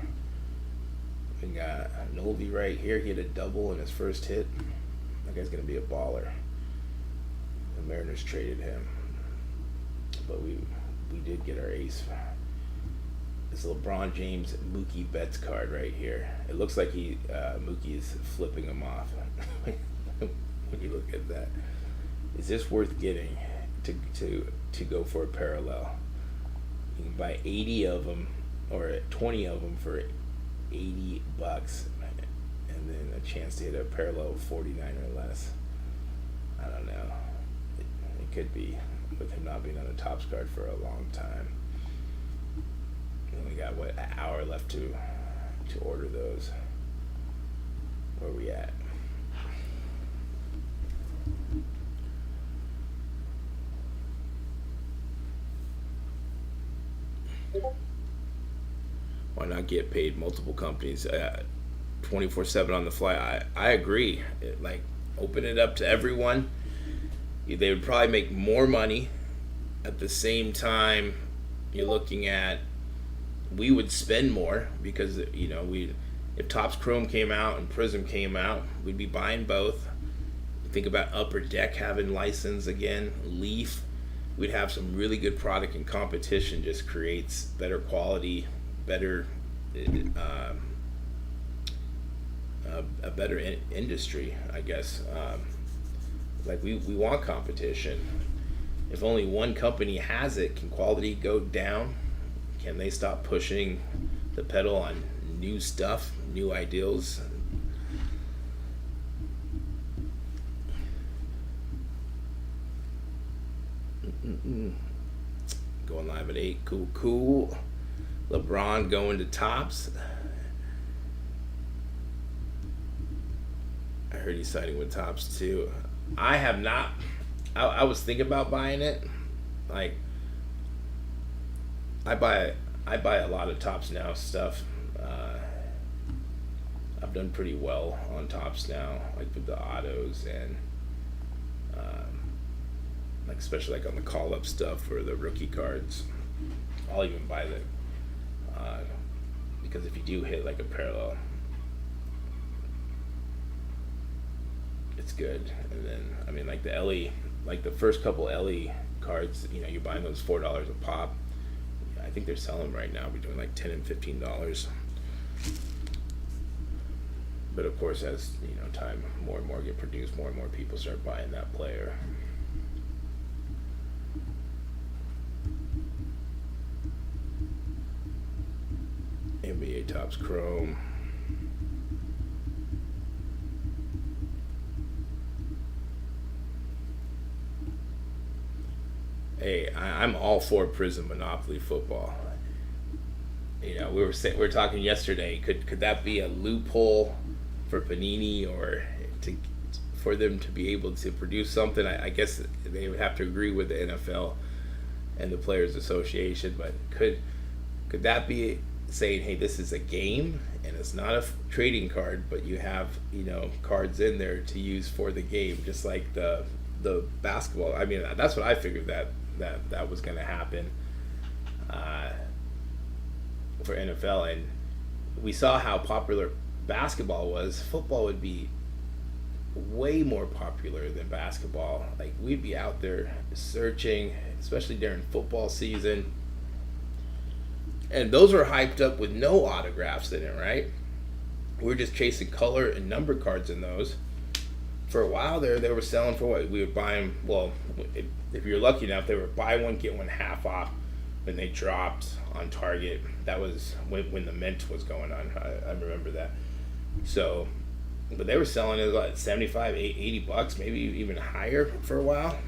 [SPEAKER 1] We got Nolby right here. He had a double in his first hit. That guy's gonna be a baller. The Mariners traded him, but we did get our ace. This LeBron James Mookie Betts card right here. It looks like Mookie is flipping him off. When you look at that, is this worth getting to go for a parallel? You can buy 80 of them or 20 of them for $80, and then a chance to hit a parallel of 49 or less. I don't know. It could be, with him not being on a Topps card for a long time. We only got an hour left to to order those. Where we at? Why not get paid multiple companies 24/7 on the fly? I agree. Like, open it up to everyone. They would probably make more money. At the same time, you're looking at, we would spend more because, if Topps Chrome came out and Prism came out, we'd be buying both. Think about Upper Deck having license again, Leaf. We'd have some really good product, and competition just creates better quality, better a better industry, I guess. We want competition. If only one company has it, can quality go down? Can they stop pushing the pedal on new stuff, new ideals? Going live at 8. Cool. LeBron going to Topps. I heard he's signing with Topps too. I have not. I was thinking about buying it. Like, I buy a lot of Topps Now stuff. I've done pretty well on Topps Now, like with the autos and especially on the call-up stuff or the rookie cards. I'll even buy the because if you do hit like a parallel, it's good. And then like the LE, like the first couple LE cards, you're buying those $4 a pop. I think they're selling right now between like $10 and $15. But of course, as time more and more get produced, more and more people start buying that player. NBA Topps Chrome. Hey, I'm all for Prism Monopoly football. We were talking yesterday. Could that be a loophole for Panini, or for them to be able to produce something? I guess they would have to agree with the NFL and the Players Association. But could that be saying, hey, this is a game and it's not a trading card, but you have cards in there to use for the game, just like the basketball. That's what I figured that was going to happen for NFL. And we saw how popular basketball was. Football would be way more popular than basketball. Like, we'd be out there searching, especially during football season. And those were hyped up with no autographs in it, right? We were just chasing color and number cards in those. For a while there, they were selling for what? We would buy them, well, if you're lucky enough, they were buy one, get one half off when they dropped on Target. That was when the mint was going on. I remember that. So, but they were selling it like $75, $80, maybe even higher for a while.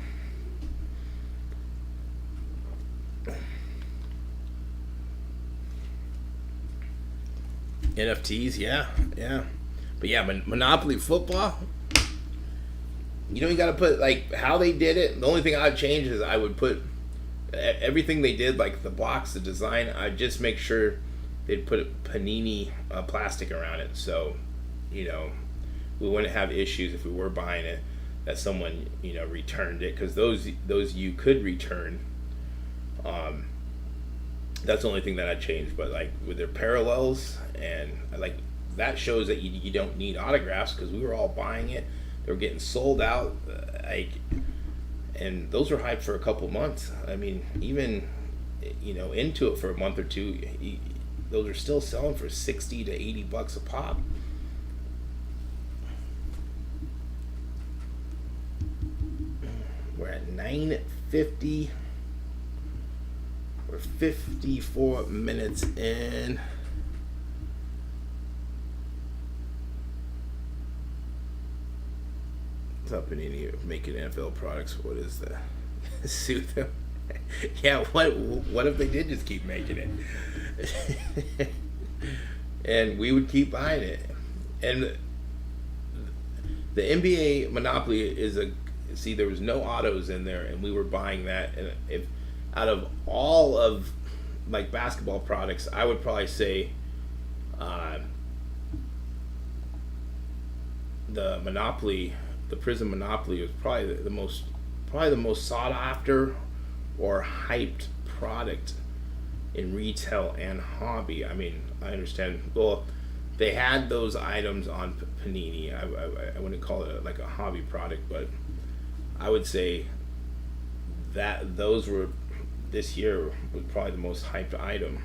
[SPEAKER 1] NFTs, yeah. But yeah, Monopoly football, you got to put, like, how they did it. The only thing I'd change is I would put everything they did, like the box, the design, I'd just make sure they'd put Panini plastic around it. So, we wouldn't have issues if we were buying it that someone, returned it. Because those you could return. That's the only thing that I'd change. But like with their parallels, and like that shows that you don't need autographs, because we were all buying it. They were getting sold out, and those were hyped for a couple months. Even into it for a month or two, those are still selling for $60 to $80 a pop. We're at 9:50. We're 54 minutes in. What's up, Panini? Making NFL products. What is that? Sue them. Yeah, what if they did just keep making it? and we would keep buying it. And the NBA Monopoly is a see. There was no autos in there, and we were buying that. And if out of all of like basketball products, I would probably say the Monopoly, the Prism Monopoly, was probably the most sought after or hyped product in retail and hobby. I mean, I understand. Well, they had those items on Panini. I wouldn't call it like a hobby product, but I would say that those were this year was probably the most hyped item.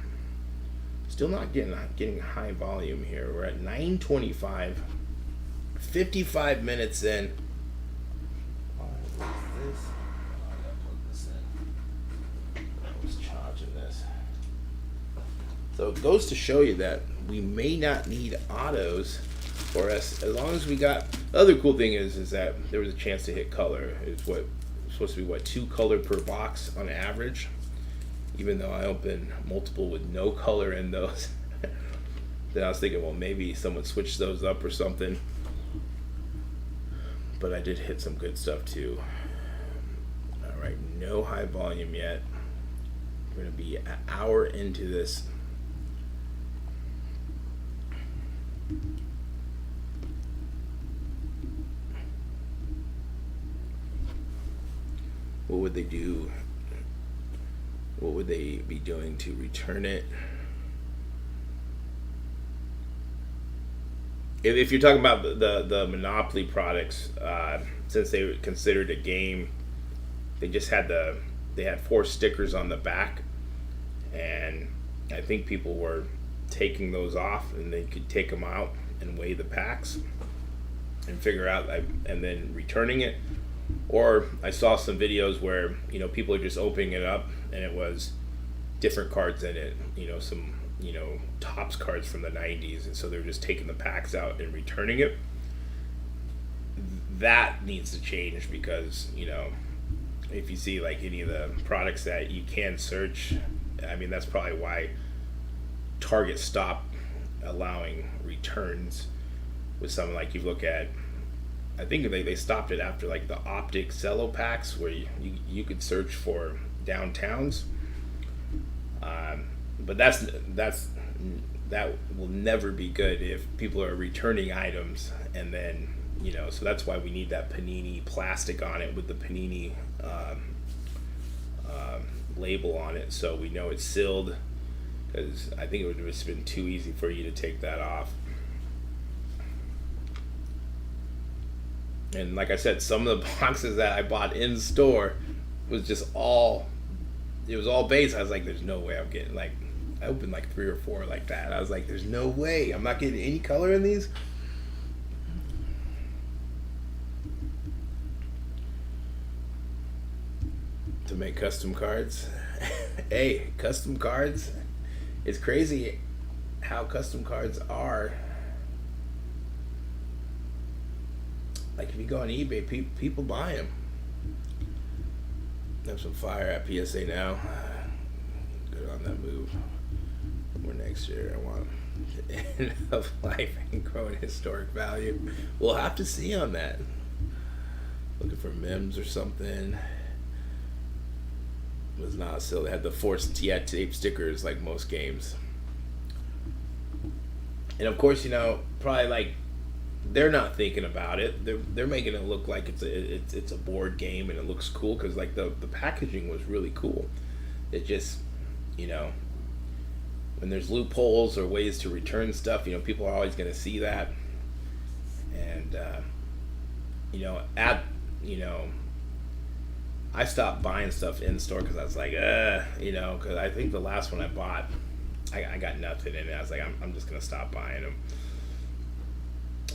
[SPEAKER 1] Still not getting high volume here. We're at 9:25, 55 minutes in. So it goes to show you that we may not need autos for us as long as we got. The other cool thing is that there was a chance to hit color. It's supposed to be 2 color per box on average. Even though I opened multiple with no color in those, then I was thinking, well, maybe someone switched those up or something. But I did hit some good stuff too. All right, no high volume yet. We're gonna be an hour into this. What would they do? What would they be doing to return it? If you're talking about the Monopoly products, since they were considered a game, they just had they had 4 stickers on the back, and I think people were taking those off, and they could take them out and weigh the packs and figure out, and then returning it. Or I saw some videos where people are just opening it up and it was different cards in it, some Topps cards from the 90s, and so they're just taking the packs out and returning it. That needs to change because if you see like any of the products that you can search, I mean that's probably why Target stopped allowing returns with something. Like you look at, I think they stopped it after like the optic cello packs where you could search for downtowns, but that will never be good if people are returning items, and then so that's why we need that Panini plastic on it with the Panini label on it, so we know it's sealed, because I think it would have just been too easy for you to take that off. And like I said, some of the boxes that I bought in store was just all base. I was like, there's no way I'm getting, like, I opened like 3 or 4 like that. I was like, there's no way I'm not getting any color in these. To make custom cards. Hey, custom cards. It's crazy how custom cards are. Like if you go on eBay, people buy them. Have some fire at PSA now. Good on that move. More next year, I want end of life and growing historic value. We'll have to see on that. Looking for memes or something. It was not still. They had the forced tape stickers like most games. And of course, probably like they're not thinking about it. They're making it look like it's a board game and it looks cool because like the packaging was really cool. It just when there's loopholes or ways to return stuff, people are always going to see that. And I stopped buying stuff in store because I was like, because I think the last one I bought, I got nothing in it. I was like, I'm just gonna stop buying them.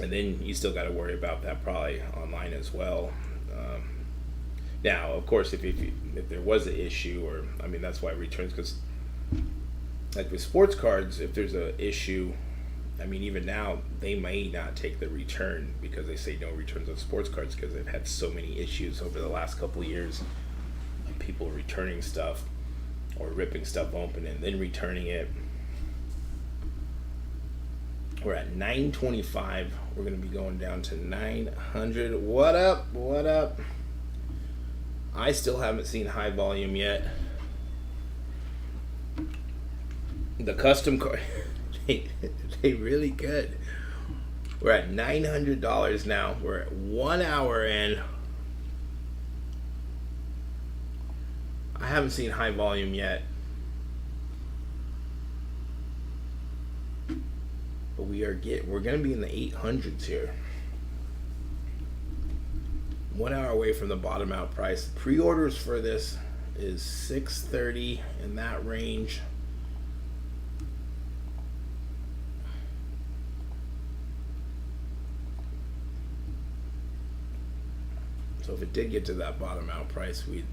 [SPEAKER 1] And then you still got to worry about that probably online as well. Now, of course, if there was an issue, or that's why returns, because like with sports cards, if there's an issue, even now they may not take the return because they say no returns on sports cards because they've had so many issues over the last couple of years of people returning stuff or ripping stuff open and then returning it. We're at 925. We're going to be going down to 900. What up? What up? I still haven't seen high volume yet. The custom card, they really good. We're at $900 now. We're at 1 hour in. I haven't seen high volume yet. But we're gonna be in the 800s here. 1 hour away from the bottom out price. Pre-orders for this is $630 in that range. So if it did get to that bottom out price, we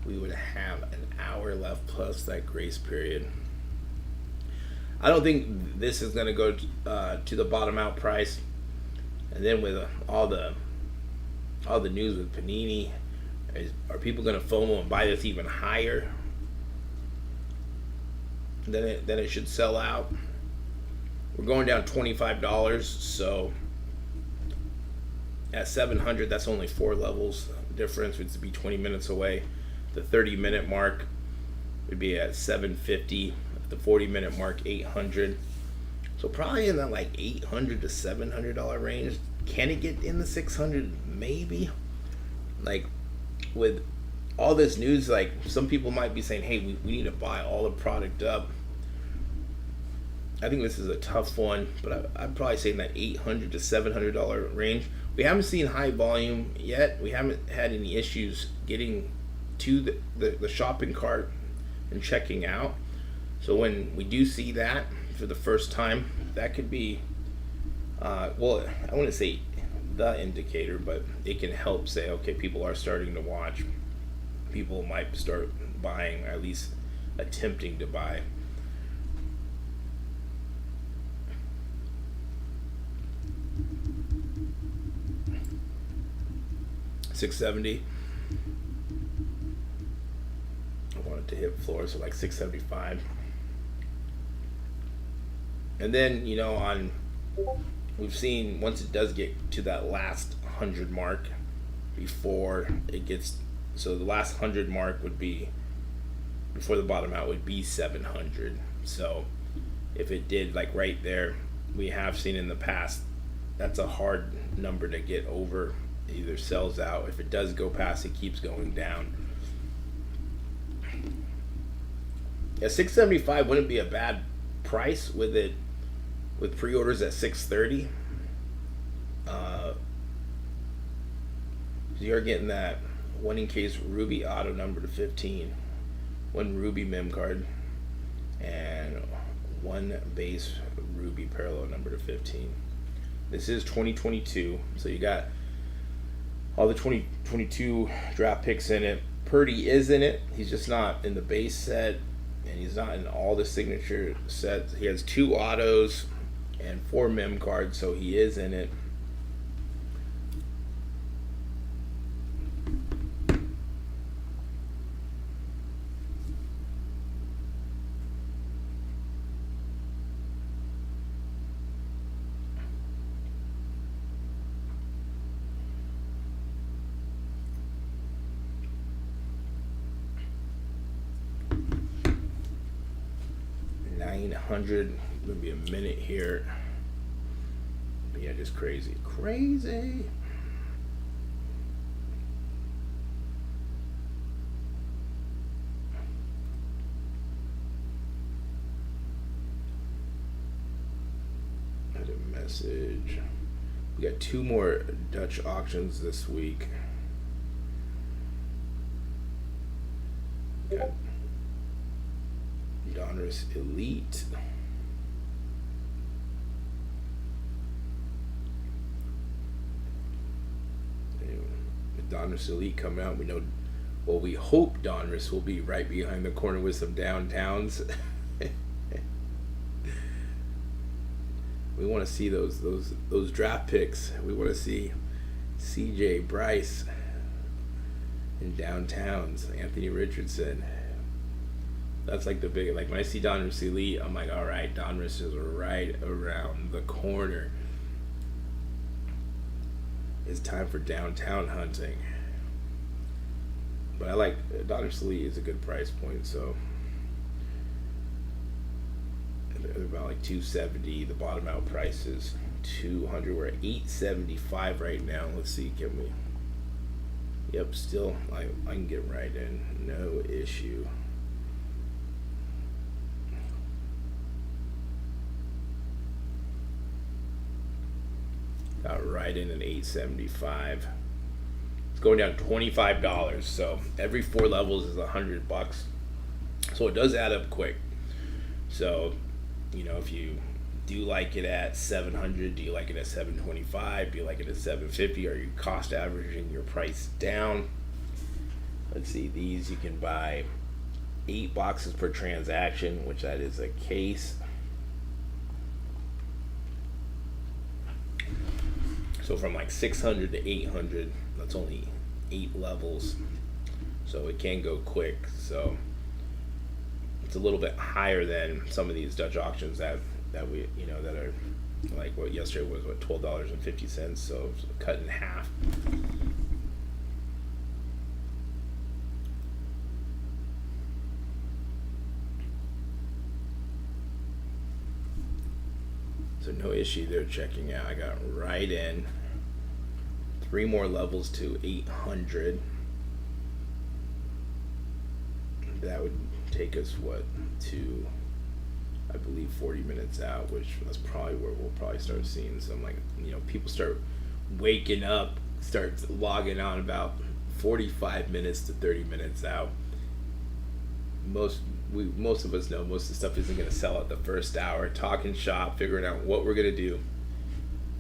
[SPEAKER 1] would have an hour left plus that grace period. I don't think this is going to go to the bottom out price. And then with all the news with Panini, are people going to FOMO and buy this even higher? Then it should sell out. We're going down $25, so at 700, that's only 4 levels difference, which would be 20 minutes away. The 30-minute mark would be at 750. At the 40-minute mark, 800. So probably in that like $800 to $700 range. Can it get in the 600? Maybe. Like with all this news, like some people might be saying, hey, we need to buy all the product up. I think this is a tough one, but I'd probably say in that $800 to $700 range. We haven't seen high volume yet. We haven't had any issues getting to the shopping cart and checking out. So when we do see that for the first time, that could be, well, I wouldn't say the indicator, but it can help say, okay, people are starting to watch. People might start buying, at least attempting to buy. $670. I wanted to hit floor, so like $675. And then, you know, we've seen once it does get to that last 100 mark, before it gets, so the last 100 mark would be, before the bottom out would be 700. So if it did like right there, we have seen in the past, that's a hard number to get over. It either sells out. If it does go past, it keeps going down. Yeah, $675 wouldn't be a bad price with it, with pre-orders at $630. You're getting that one Encased Ruby Auto number to 15, one Ruby mem card, and one base Ruby parallel number to 15. This is 2022, so you got all the 2022 draft picks in it. Purdy is in it. He's just not in the base set, and he's not in all the signature sets. He has 2 autos and 4 mem cards, so he is in it. $900, gonna be a minute here. But yeah, just crazy. Add a message. We got 2 more Dutch auctions this week. Got Donruss Elite. With Donruss Elite coming out, we know, well, we hope Donruss will be right behind the corner with some downtowns. We want to see those draft picks. We want to see CJ, Bryce, and downtowns, Anthony Richardson. That's like the big, like when I see Donruss Elite, I'm like, all right, Donruss is right around the corner. It's time for downtown hunting. But I like Donruss Elite is a good price point, so they're about like 270. The bottom out price is 200. We're at 875 right now. Let's see, can we? Yep, still I can get right in, no issue. Got right in at 875. It's going down $25. So every 4 levels is $100. So it does add up quick. So, if you do like it at 700, do you like it at 725, do you like it at 750? Are you cost averaging your price down? Let's see, these you can buy 8 boxes per transaction, which that is a case. So from like 600 to 800, that's only 8 levels. So it can go quick. So it's a little bit higher than some of these Dutch auctions that we, that are like what yesterday was, what, $12.50. So it's cut in half. So no issue there checking out. I got right in. 3 more levels to 800. That would take us to, I believe, 40 minutes out, which that's probably where we'll probably start seeing some, like, people start waking up, start logging on about 45 minutes to 30 minutes out. Most of us know most of the stuff isn't going to sell at the first hour. Talking shop, figuring out what we're going to do.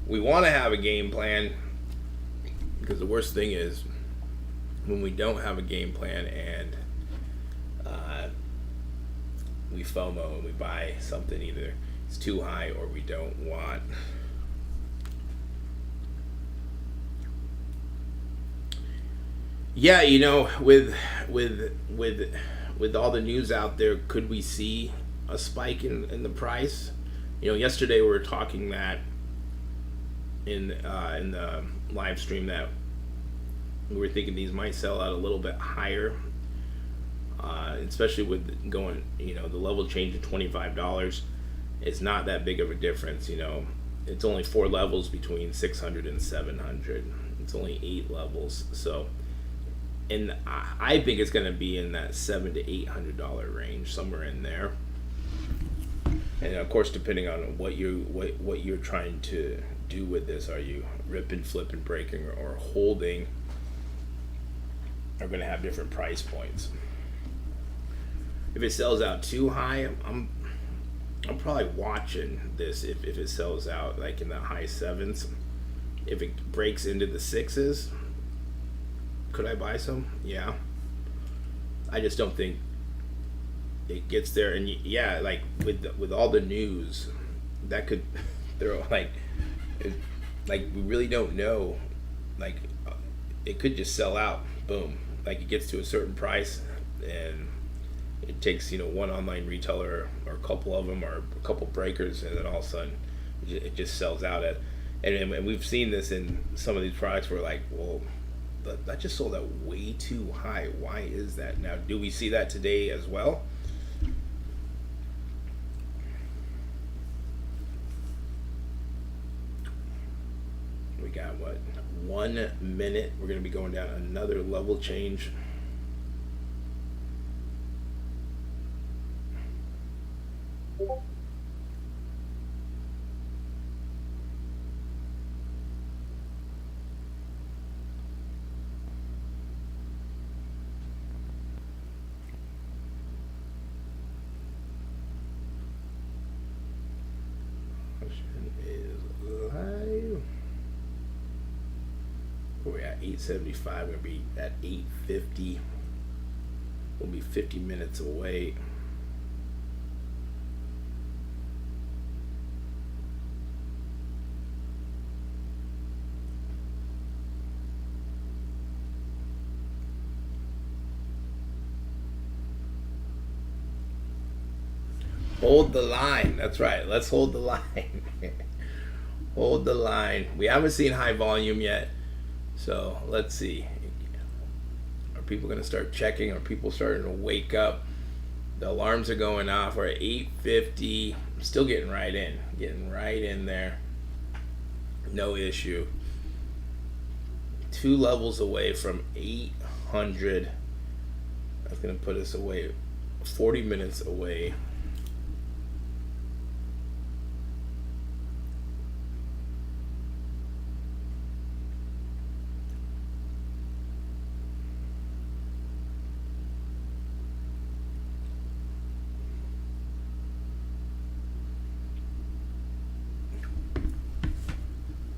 [SPEAKER 1] We want to have a game plan, because the worst thing is when we don't have a game plan and we FOMO and we buy something, either it's too high or we don't want. Yeah, with all the news out there, could we see a spike in the price? Yesterday we were talking that in the live stream that we were thinking these might sell out a little bit higher, especially with going, the level change to $25. It's not that big of a difference. It's only 4 levels between 600 and 700. It's only 8 levels. So, and I think it's going to be in that $700 to $800 range, somewhere in there. And of course, depending on what you're trying to do with this, are you ripping, flipping, breaking, or holding, are going to have different price points. If it sells out too high, I'm probably watching this. If it sells out like in the high 7s, if it breaks into the 6s, could I buy some? Yeah. I just don't think it gets there. And yeah, like with all the news, that could throw like we really don't know. Like it could just sell out. Boom. Like it gets to a certain price and it takes one online retailer or a couple of them or a couple breakers, and then all of a sudden it just sells out at. And we've seen this in some of these products where like, well, that just sold out way too high. Why is that? Now, do we see that today as well? We got 1 minute. We're going to be going down another level change. Is live. We're at 875. We're gonna be at 850. We'll be 50 minutes away. hold the line. That's right. Let's hold the line. Hold the line. We haven't seen high volume yet, so let's see. Are people going to start checking? Are people starting to wake up? The alarms are going off. We're at 8:50. I'm still getting right in there. No issue. 2 levels away from 800. That's going to put us away 40 minutes away.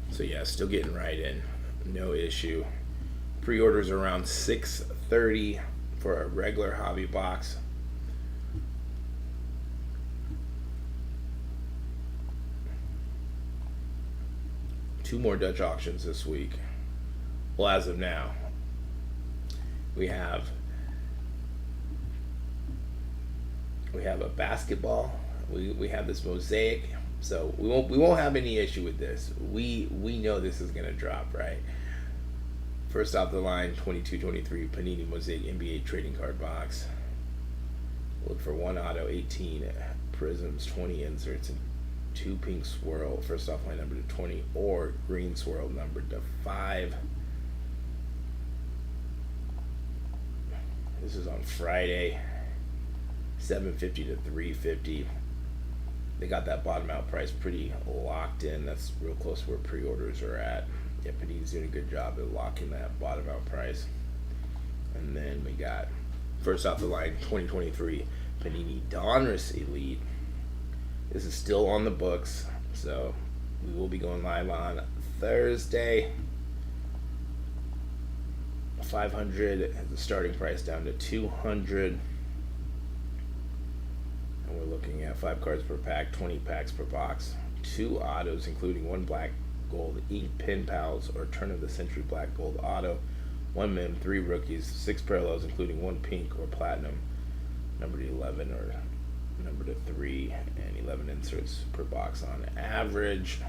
[SPEAKER 1] So yeah, still getting right in. No issue. Pre-orders around 6:30 for a regular hobby box. Two more Dutch auctions this week. Well, as of now, we have a basketball. We have this mosaic. So we won't have any issue with this. We know this is gonna drop, right? First off the line, 22-23 Panini Mosaic NBA trading card box. Look for 1 auto, 18 prisms, 20 inserts, and 2 pink swirl. First off line number to 20, or green swirl number to 5. This is on Friday, 750 to 350. They got that bottom out price pretty locked in. That's real close to where pre-orders are at. Yeah, Panini's doing a good job of locking that bottom out price. And then we got, first off the line, 2023 Panini Donruss Elite. This is still on the books, so we will be going live on Thursday. 500 is the starting price, down to 200. And we're looking at 5 cards per pack, 20 packs per box, 2 autos, including 1 black gold ink pin pals or turn of the century black gold auto, 1 mem, 3 rookies, 6 parallels, including 1 pink or platinum, number to 11 or number to 3, and 11 inserts per box on average.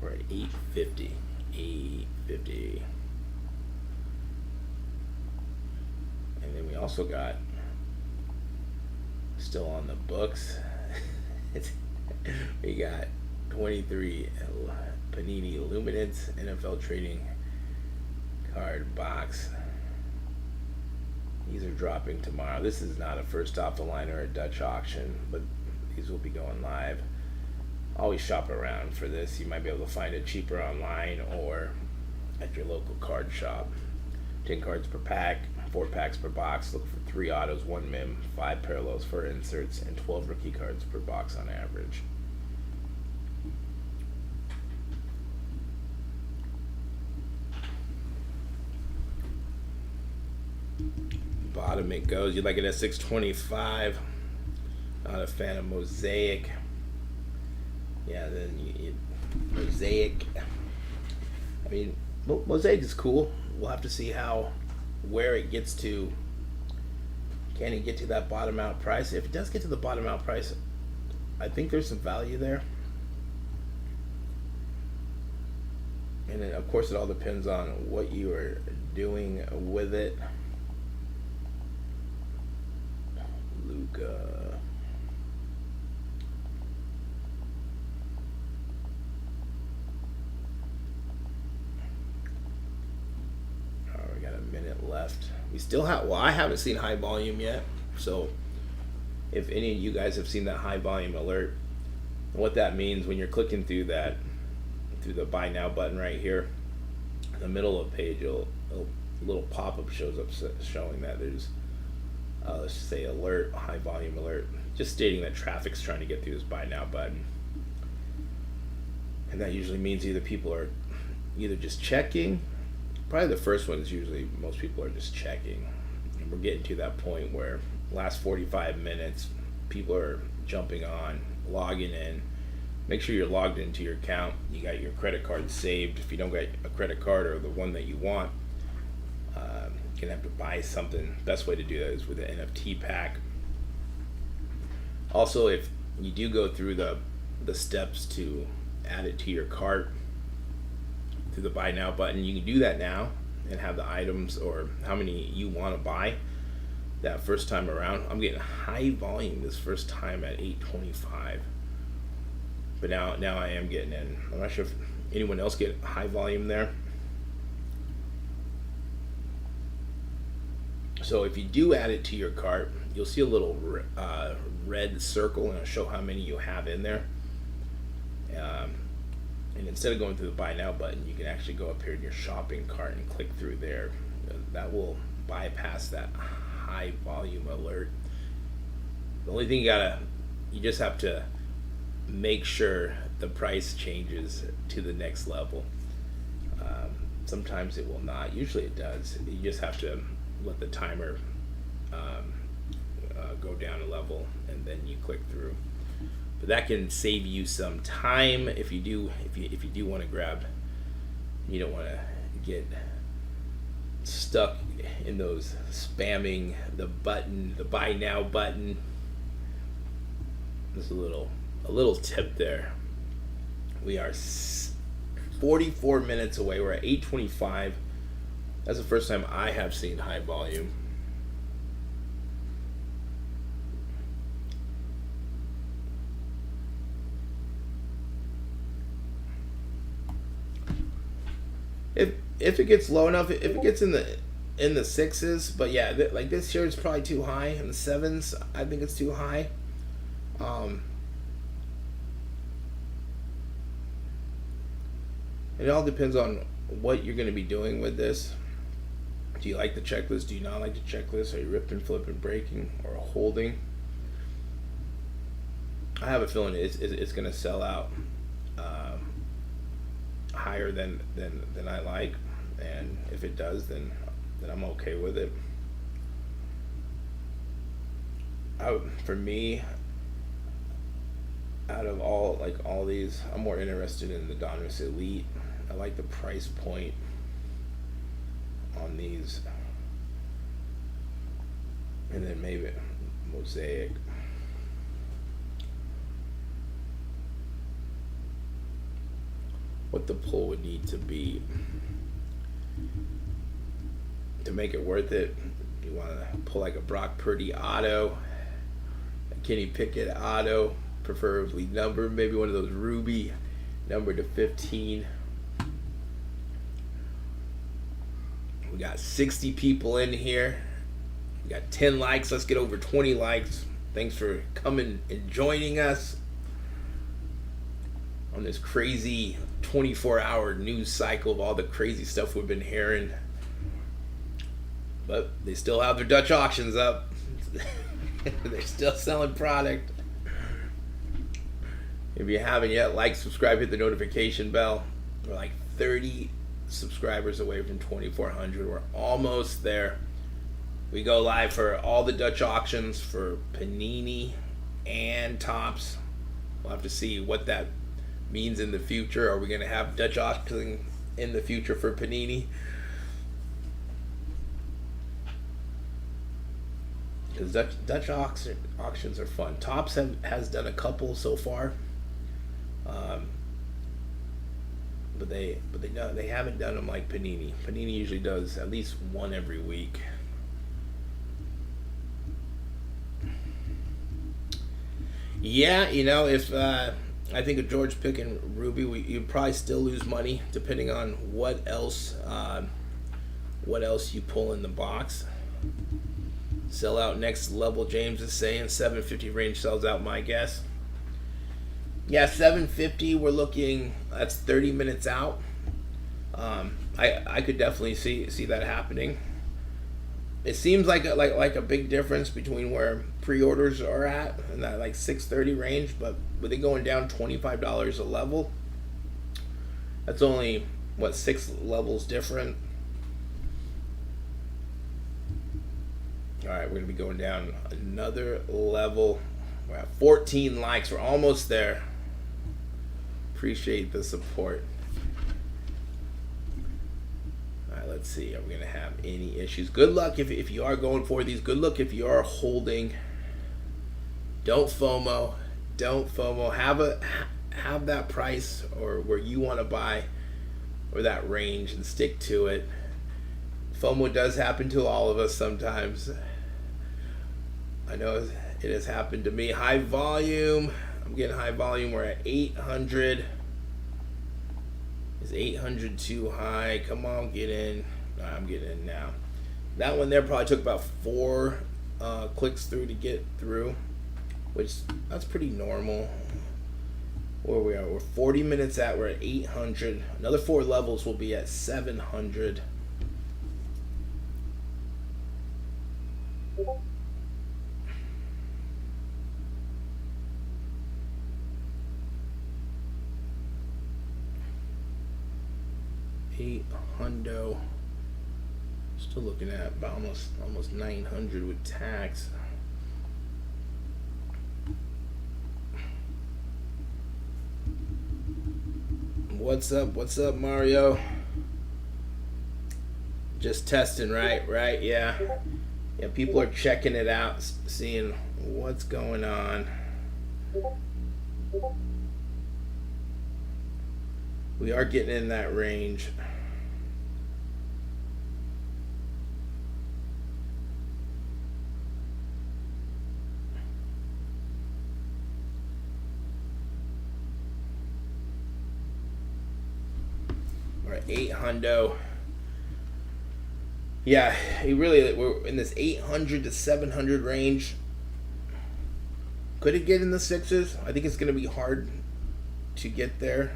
[SPEAKER 1] We're at 850. 850. And then we also got, still on the books, we got 23 Panini Luminance NFL trading card box. These are dropping tomorrow. This is not a first off the line or a Dutch auction, but these will be going live. Always shop around for this. You might be able to find it cheaper online or at your local card shop. 10 cards per pack, 4 packs per box. Look for 3 autos, 1 mem, 5 parallels for inserts, and 12 rookie cards per box on average. Bottom it goes. You like it at 625. Not a fan of mosaic. Yeah, then you mosaic. I mean, mosaic is cool. We'll have to see where it gets to. Can it get to that bottom out price? If it does get to the bottom out price, I think there's some value there. And then, of course, it all depends on what you are doing with it. Luca. We got a minute left. We still have, well, I haven't seen high volume yet. So if any of you guys have seen that high volume alert, what that means when you're clicking through that, through the buy now button right here, in the middle of the page, a little pop-up shows up showing that there's, let's say alert, high volume alert, just stating that traffic's trying to get through this buy now button. And that usually means either people are either just checking. Probably the first one is usually most people are just checking. And we're getting to that point where last 45 minutes, people are jumping on, logging in. Make sure you're logged into your account. You got your credit card saved. If you don't get a credit card or the one that you want, you're gonna have to buy something. Best way to do that is with an NFT pack. Also, if you do go through the steps to add it to your cart through the buy now button, you can do that now and have the items or how many you want to buy that first time around. I'm getting high volume this first time at 825, but now I am getting in. I'm not sure if anyone else get high volume there. So if you do add it to your cart, you'll see a little red circle, and it'll show how many you have in there. And instead of going through the buy now button, you can actually go up here in your shopping cart and click through there. That will bypass that high volume alert. The only thing you just have to make sure the price changes to the next level. Sometimes it will not. Usually it does. You just have to let the timer go down a level, and then you click through. But that can save you some time if you do want to grab. You don't want to get stuck in those spamming the buy now button. There's a little tip there. We are 44 minutes away. We're at 8:25. That's the first time I have seen high volume. If it gets low enough, if it gets in the sixes, but yeah, like this here is probably too high. In the sevens, I think it's too high. It all depends on what you're going to be doing with this. Do you like the checklist? Do you not like the checklist? Are you ripping, flipping, breaking, or holding? I have a feeling it's going to sell out higher than I like, and if it does, then I'm okay with it. For me, out of all these, I'm more interested in the Donruss Elite. I like the price point on these, and then maybe Mosaic. What the pull would need to be to make it worth it. You want to pull like a Brock Purdy auto, a Kenny Pickett auto, preferably numbered, maybe one of those Ruby numbered to 15. We got 60 people in here. We got 10 likes. Let's get over 20 likes. Thanks for coming and joining us on this crazy 24-hour news cycle of all the crazy stuff we've been hearing. But they still have their Dutch auctions up. They're still selling product. If you haven't yet, like, subscribe, hit the notification bell. We're like 30 subscribers away from 2,400. We're almost there. We go live for all the Dutch auctions for Panini and Topps. We'll have to see what that means in the future. Are we going to have Dutch auctions in the future for Panini? Because Dutch auctions are fun. Topps has done a couple so far, but they haven't done them like Panini. Panini usually does at least one every week. Yeah, if I think of George picking Ruby, you'd probably still lose money depending on what else you pull in the box. Sell out next level, James is saying. 750 range sells out, my guess. Yeah, 750, we're looking, that's 30 minutes out. I could definitely see that happening. It seems like a big difference between where pre-orders are at in that like 630 range, but with it going down $25 a level, that's only 6 levels different. All right, we're gonna be going down another level. We're at 14 likes. We're almost there. Appreciate the support. All right, let's see. Are we gonna have any issues? Good luck if you are going for these. Good luck if you are holding. Don't FOMO. Don't FOMO. Have that price or where you want to buy or that range and stick to it. FOMO does happen to all of us sometimes. I know it has happened to me. High volume. I'm getting high volume. We're at 800. Is 800 too high? Come on, get in. I'm getting in now. That one there probably took about 4 clicks through to get through, which that's pretty normal. Where we are, we're 40 minutes at. We're at 800. Another 4 levels will be at 700. $800. Still looking at about almost 900 with tax. What's up? What's up, Mario? Just testing, right? Right? Yeah. Yeah. People are checking it out, seeing what's going on. We are getting in that range. We're at 800. Yeah, we're in this 800 to 700 range. Could it get in the 6s? I think it's going to be hard to get there.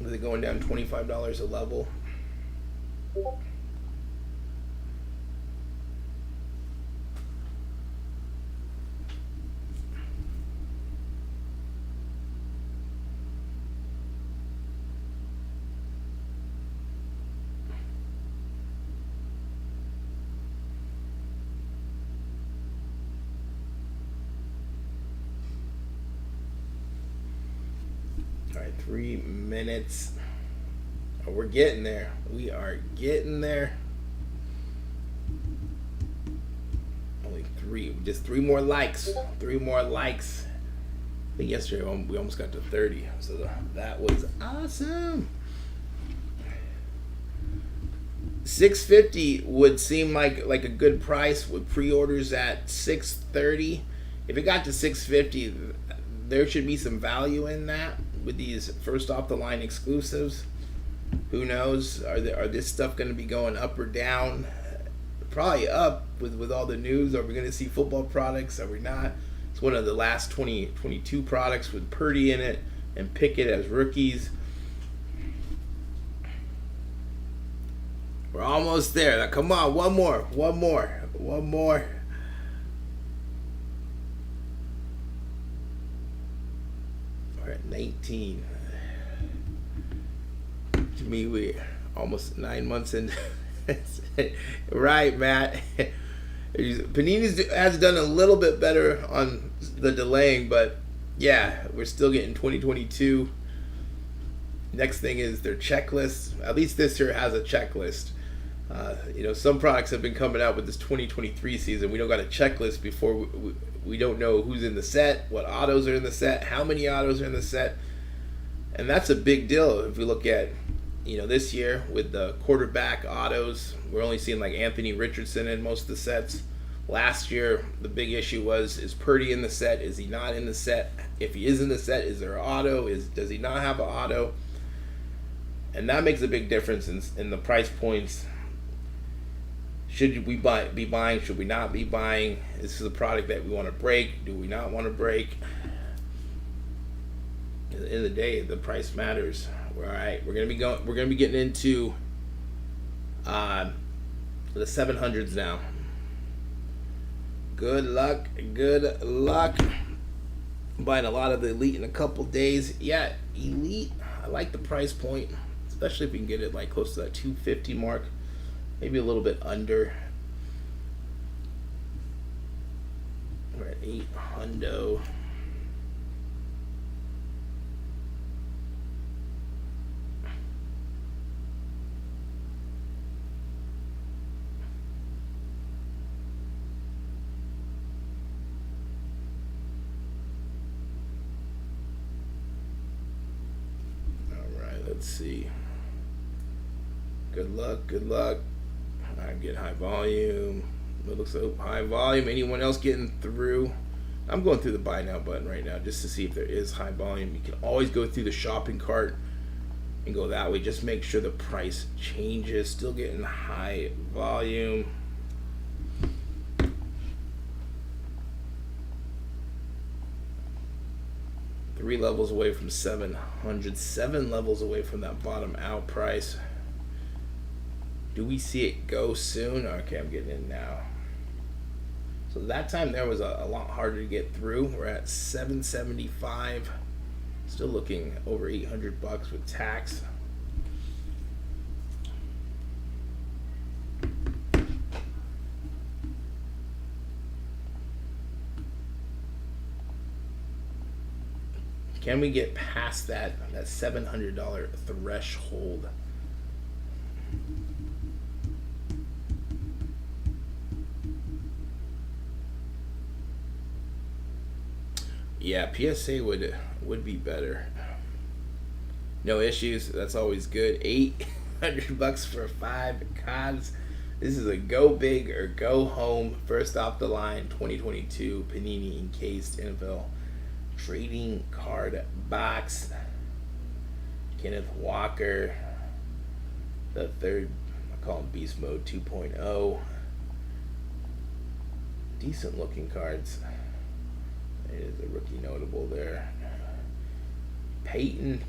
[SPEAKER 1] Is it going down $25 a level? All right, 3 minutes. Oh, we're getting there. We are getting there. Only 3. Just 3 more likes. 3 more likes. I think yesterday we almost got to 30. So that was awesome. $650 would seem like a good price with pre-orders at $630. If it got to $650, there should be some value in that with these first off the line exclusives. Who knows? Are this stuff going to be going up or down? Probably up with all the news. Are we going to see football products? Are we not? It's one of the last 22 products with Purdy in it and Pickett as rookies. We're almost there. Now, come on, one more. We're at 19. To me, we're almost 9 months in. Right, Matt. Panini has done a little bit better on the delaying, but yeah, we're still getting 2022. Next thing is their checklist. At least this year has a checklist. Some products have been coming out with this 2023 season. We don't got a checklist before. We don't know who's in the set, what autos are in the set, how many autos are in the set. And that's a big deal if we look at, this year with the quarterback autos. We're only seeing like Anthony Richardson in most of the sets. Last year, the big issue is Purdy in the set? Is he not in the set? If he is in the set, is there an auto? Does he not have an auto? And that makes a big difference in the price points. Should we be buying? Should we not be buying? This is a product that we want to break. Do we not want to break? At the end of the day, the price matters. All right, we're gonna be getting into the 700s now. Good luck. I'm buying a lot of the Elite in a couple days. Yeah, Elite. I like the price point, especially if we can get it like close to that 250 mark, maybe a little bit under. We're at 800. let's see. Good luck, good luck. I get high volume. It looks like high volume. Anyone else getting through? I'm going through the buy now button right now just to see if there is high volume. You can always go through the shopping cart and go that way. Just make sure the price changes. Still getting high volume. Three levels away from 700. 7 levels away from that bottom out price. Do we see it go soon? Okay, I'm getting in now. So that time there was a lot harder to get through. We're at 775. Still looking over 800 bucks with tax. Can we get past that $700 threshold? Yeah, PSA would be better. No issues. That's always good. 800 bucks for 5 cards. This is a go big or go home. First off the line, 2022 Panini Encased NFL trading card box. Kenneth Walker, the third. I call him Beast Mode 2.0. Decent looking cards. It is a rookie notable there. Peyton.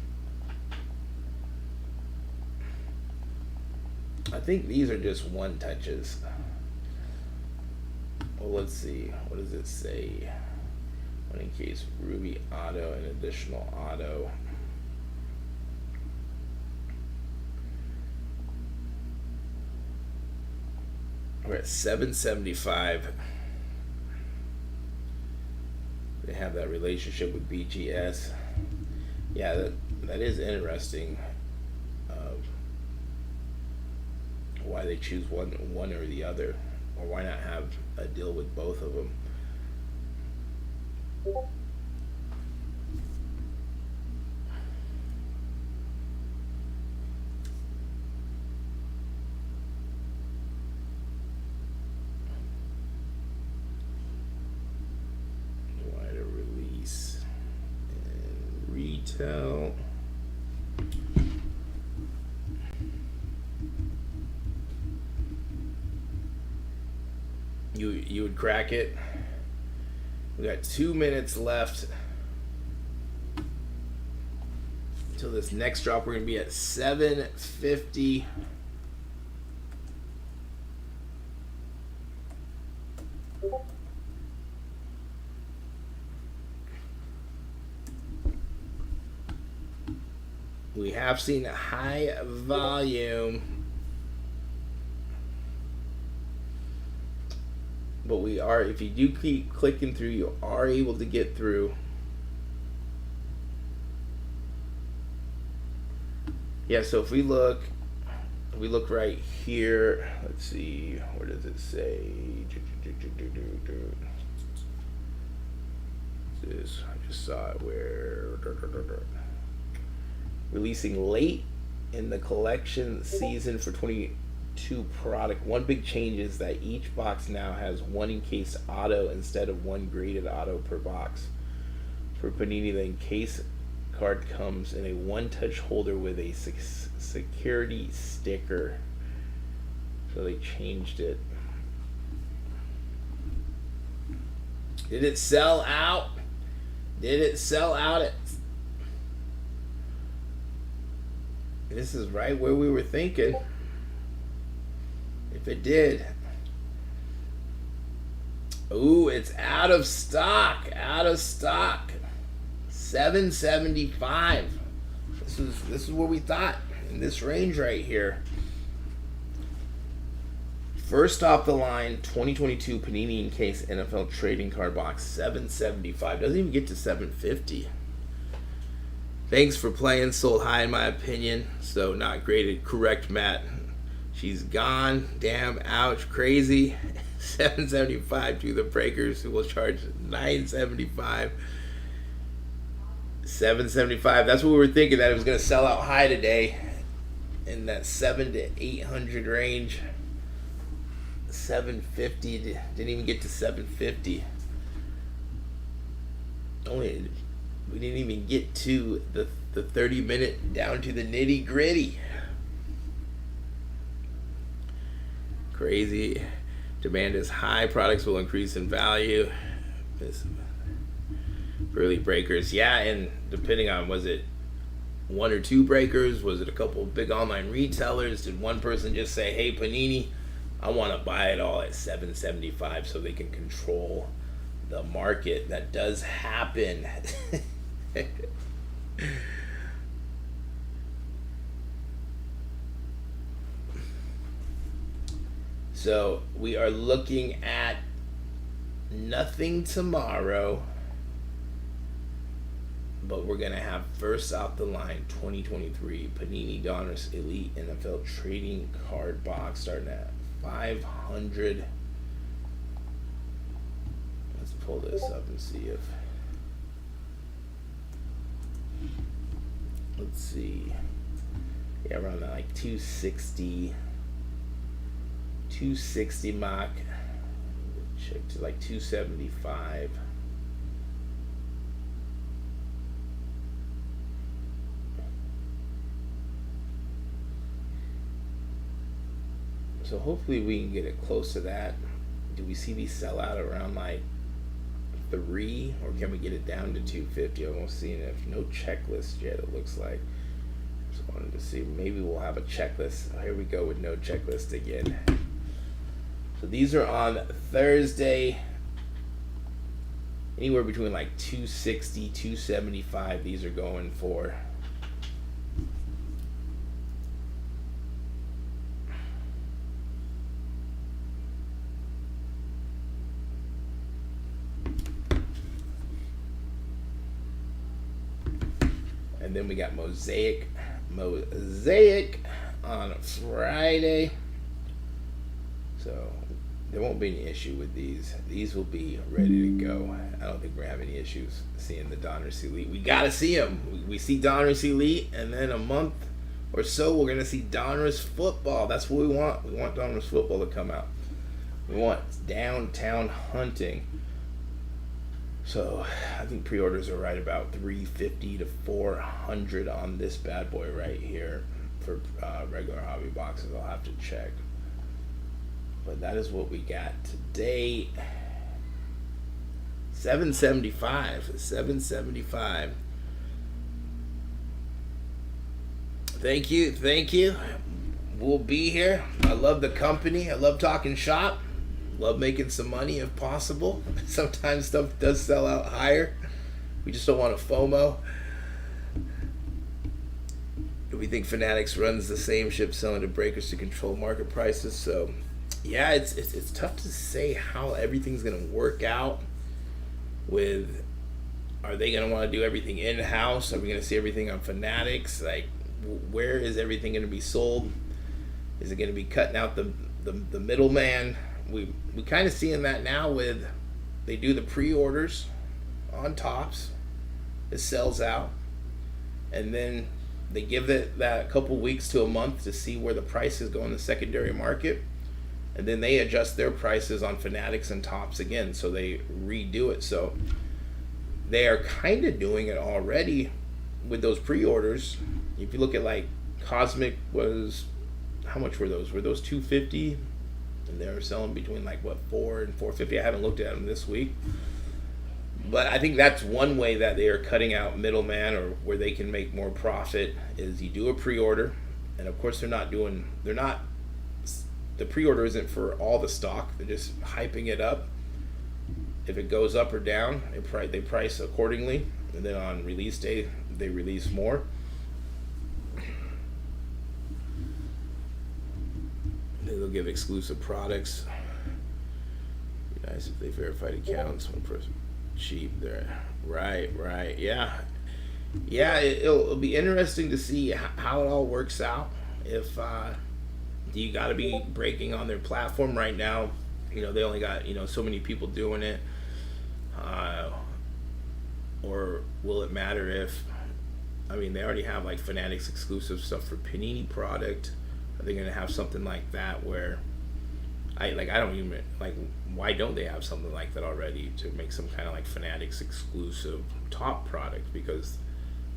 [SPEAKER 1] I think these are just one touches. Well, let's see. What does it say? One Encased Ruby Auto and additional auto. We're at 775. They have that relationship with BGS. Yeah, that is interesting. Why they choose one or the other, or why not have a deal with both of them? Wider release and retail. You would crack it. We got 2 minutes left until this next drop. We're gonna be at 750. We have seen a high volume, but we are, if you do keep clicking through, you are able to get through. Yeah, so if we look right here, let's see, where does it say? This, I just saw it where releasing late in the collection season for 22 product. One big change is that each box now has one encased auto instead of one graded auto per box. For Panini, the encased card comes in a one-touch holder with a security sticker. So they changed it. Did it sell out? Did it sell out? This is right where we were thinking. If it did. Ooh, it's out of stock. Out of stock. 775. This is what we thought. In this range right here. First off the line, 2022 Panini Encased NFL Trading Card Box, 775. Doesn't even get to 750. Thanks for playing. Sold high in my opinion. So not graded. Correct, Matt. She's gone. Damn. Ouch. Crazy. 775 to the breakers, who will charge 975. 775. That's what we were thinking, that it was going to sell out high today in that 700 to 800 range. 750 didn't even get to 750. Only we didn't even get to the 30-minute down to the nitty gritty. Crazy. Demand is high. Products will increase in value. Early breakers, yeah, and depending on, was it one or two breakers? Was it a couple of big online retailers? Did one person just say, "Hey, Panini, I want to buy it all at 775 so they can control the market"? That does happen. So we are looking at nothing tomorrow, but we're going to have first out the line 2023 Panini Donruss Elite NFL Trading Card Box starting at 500. Let's pull this up and see if, let's see, yeah, around that like 260 mock, check to like 275. So hopefully we can get it close to that. Do we see these sell out around like 3, or can we get it down to 250? I'm almost seeing it. No checklist yet, it looks like. Just wanted to see, maybe we'll have a checklist. Here we go with no checklist again. So these are on Thursday. Anywhere between like 260, 275, these are going for. And then we got Mosaic on Friday. So there won't be any issue with these. These will be ready to go. I don't think we're gonna have any issues seeing the Donruss Elite. We gotta see them. We see Donruss Elite, and then a month or so we're gonna see Donruss football. That's what we want. We want Donruss football to come out. We want downtown hunting. So I think pre-orders are right about 350 to 400 on this bad boy right here for regular hobby boxes. I'll have to check. But that is what we got today. 775. 775. Thank you. We'll be here. I love the company. I love talking shop. Love making some money if possible. Sometimes stuff does sell out higher. We just don't want to FOMO. We think Fanatics runs the same ship selling to breakers to control market prices. So yeah, it's tough to say how everything's going to work out. With, are they going to want to do everything in-house? Are we going to see everything on Fanatics? Like, where is everything going to be sold? Is it going to be cutting out the middleman? We kind of seeing that now with, they do the pre-orders on Tops, it sells out, and then they give it that couple weeks to a month to see where the prices go in the secondary market, and then they adjust their prices on Fanatics and Tops again, so they redo it. So they are kind of doing it already with those pre-orders. If you look at like Cosmic was, how much were those? Were those $250? And they're selling between like what, $4 and $450. I haven't looked at them this week, but I think that's one way that they are cutting out middleman, or where they can make more profit, is you do a pre-order, and of course the pre-order isn't for all the stock. They're just hyping it up. If it goes up or down, they price accordingly, and then on release day they release more. They'll give exclusive products. Be nice if they verified accounts. One person cheap there. Right. Yeah. It'll be interesting to see how it all works out. If you got to be breaking on their platform right now. They only got so many people doing it. or will it matter if, I mean, they already have like Fanatics exclusive stuff for Panini product. Are they going to have something like that where I don't even like, why don't they have something like that already to make some kind of like Fanatics exclusive top product? Because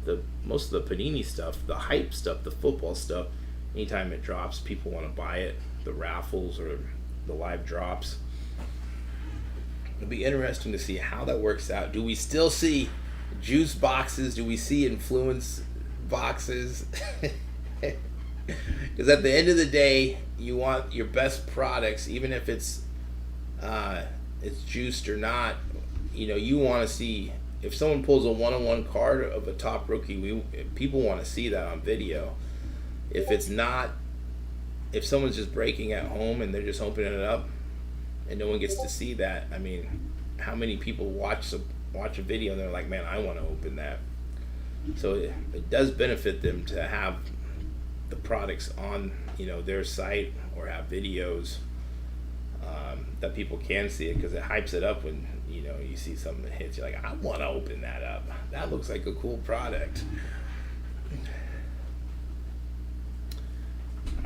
[SPEAKER 1] the most of the Panini stuff, the hype stuff, the football stuff, anytime it drops, people want to buy it. The raffles or the live drops. It'll be interesting to see how that works out. Do we still see juice boxes? Do we see influence boxes? Because at the end of the day, you want your best products, even if it's juiced or not. You know, you want to see, if someone pulls a one-on-one card of a top rookie, people want to see that on video. If it's not, if someone's just breaking at home and they're just opening it up and no one gets to see that, I mean, how many people watch a video and they're like, man, I want to open that. So it does benefit them to have the products on, you know, their site or have videos that people can see it, because it hypes it up when, you know, you see something that hits. You're like, I want to open that up. That looks like a cool product.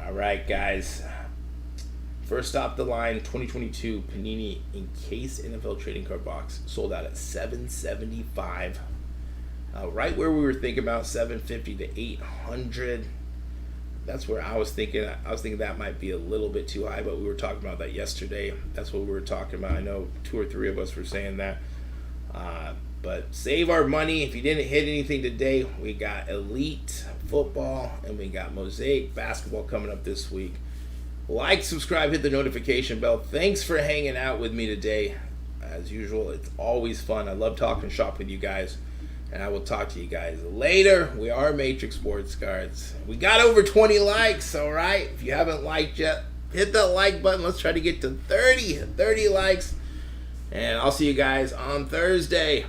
[SPEAKER 1] All right, guys. First off the line, 2022 Panini Encased NFL Trading Card Box sold out at $775. Right where we were thinking about $750 to $800. That's where I was thinking. I was thinking that might be a little bit too high, but we were talking about that yesterday. That's what we were talking about. I know 2 or 3 of us were saying that. But save our money. If you didn't hit anything today, we got Elite Football and we got Mosaic Basketball coming up this week. Like, subscribe, hit the notification bell. Thanks for hanging out with me today. As usual, it's always fun. I love talking shop with you guys. And I will talk to you guys later. We are Matrix Sports Cards. We got over 20 likes, all right? If you haven't liked yet, hit that like button. Let's try to get to 30 likes. And I'll see you guys on Thursday.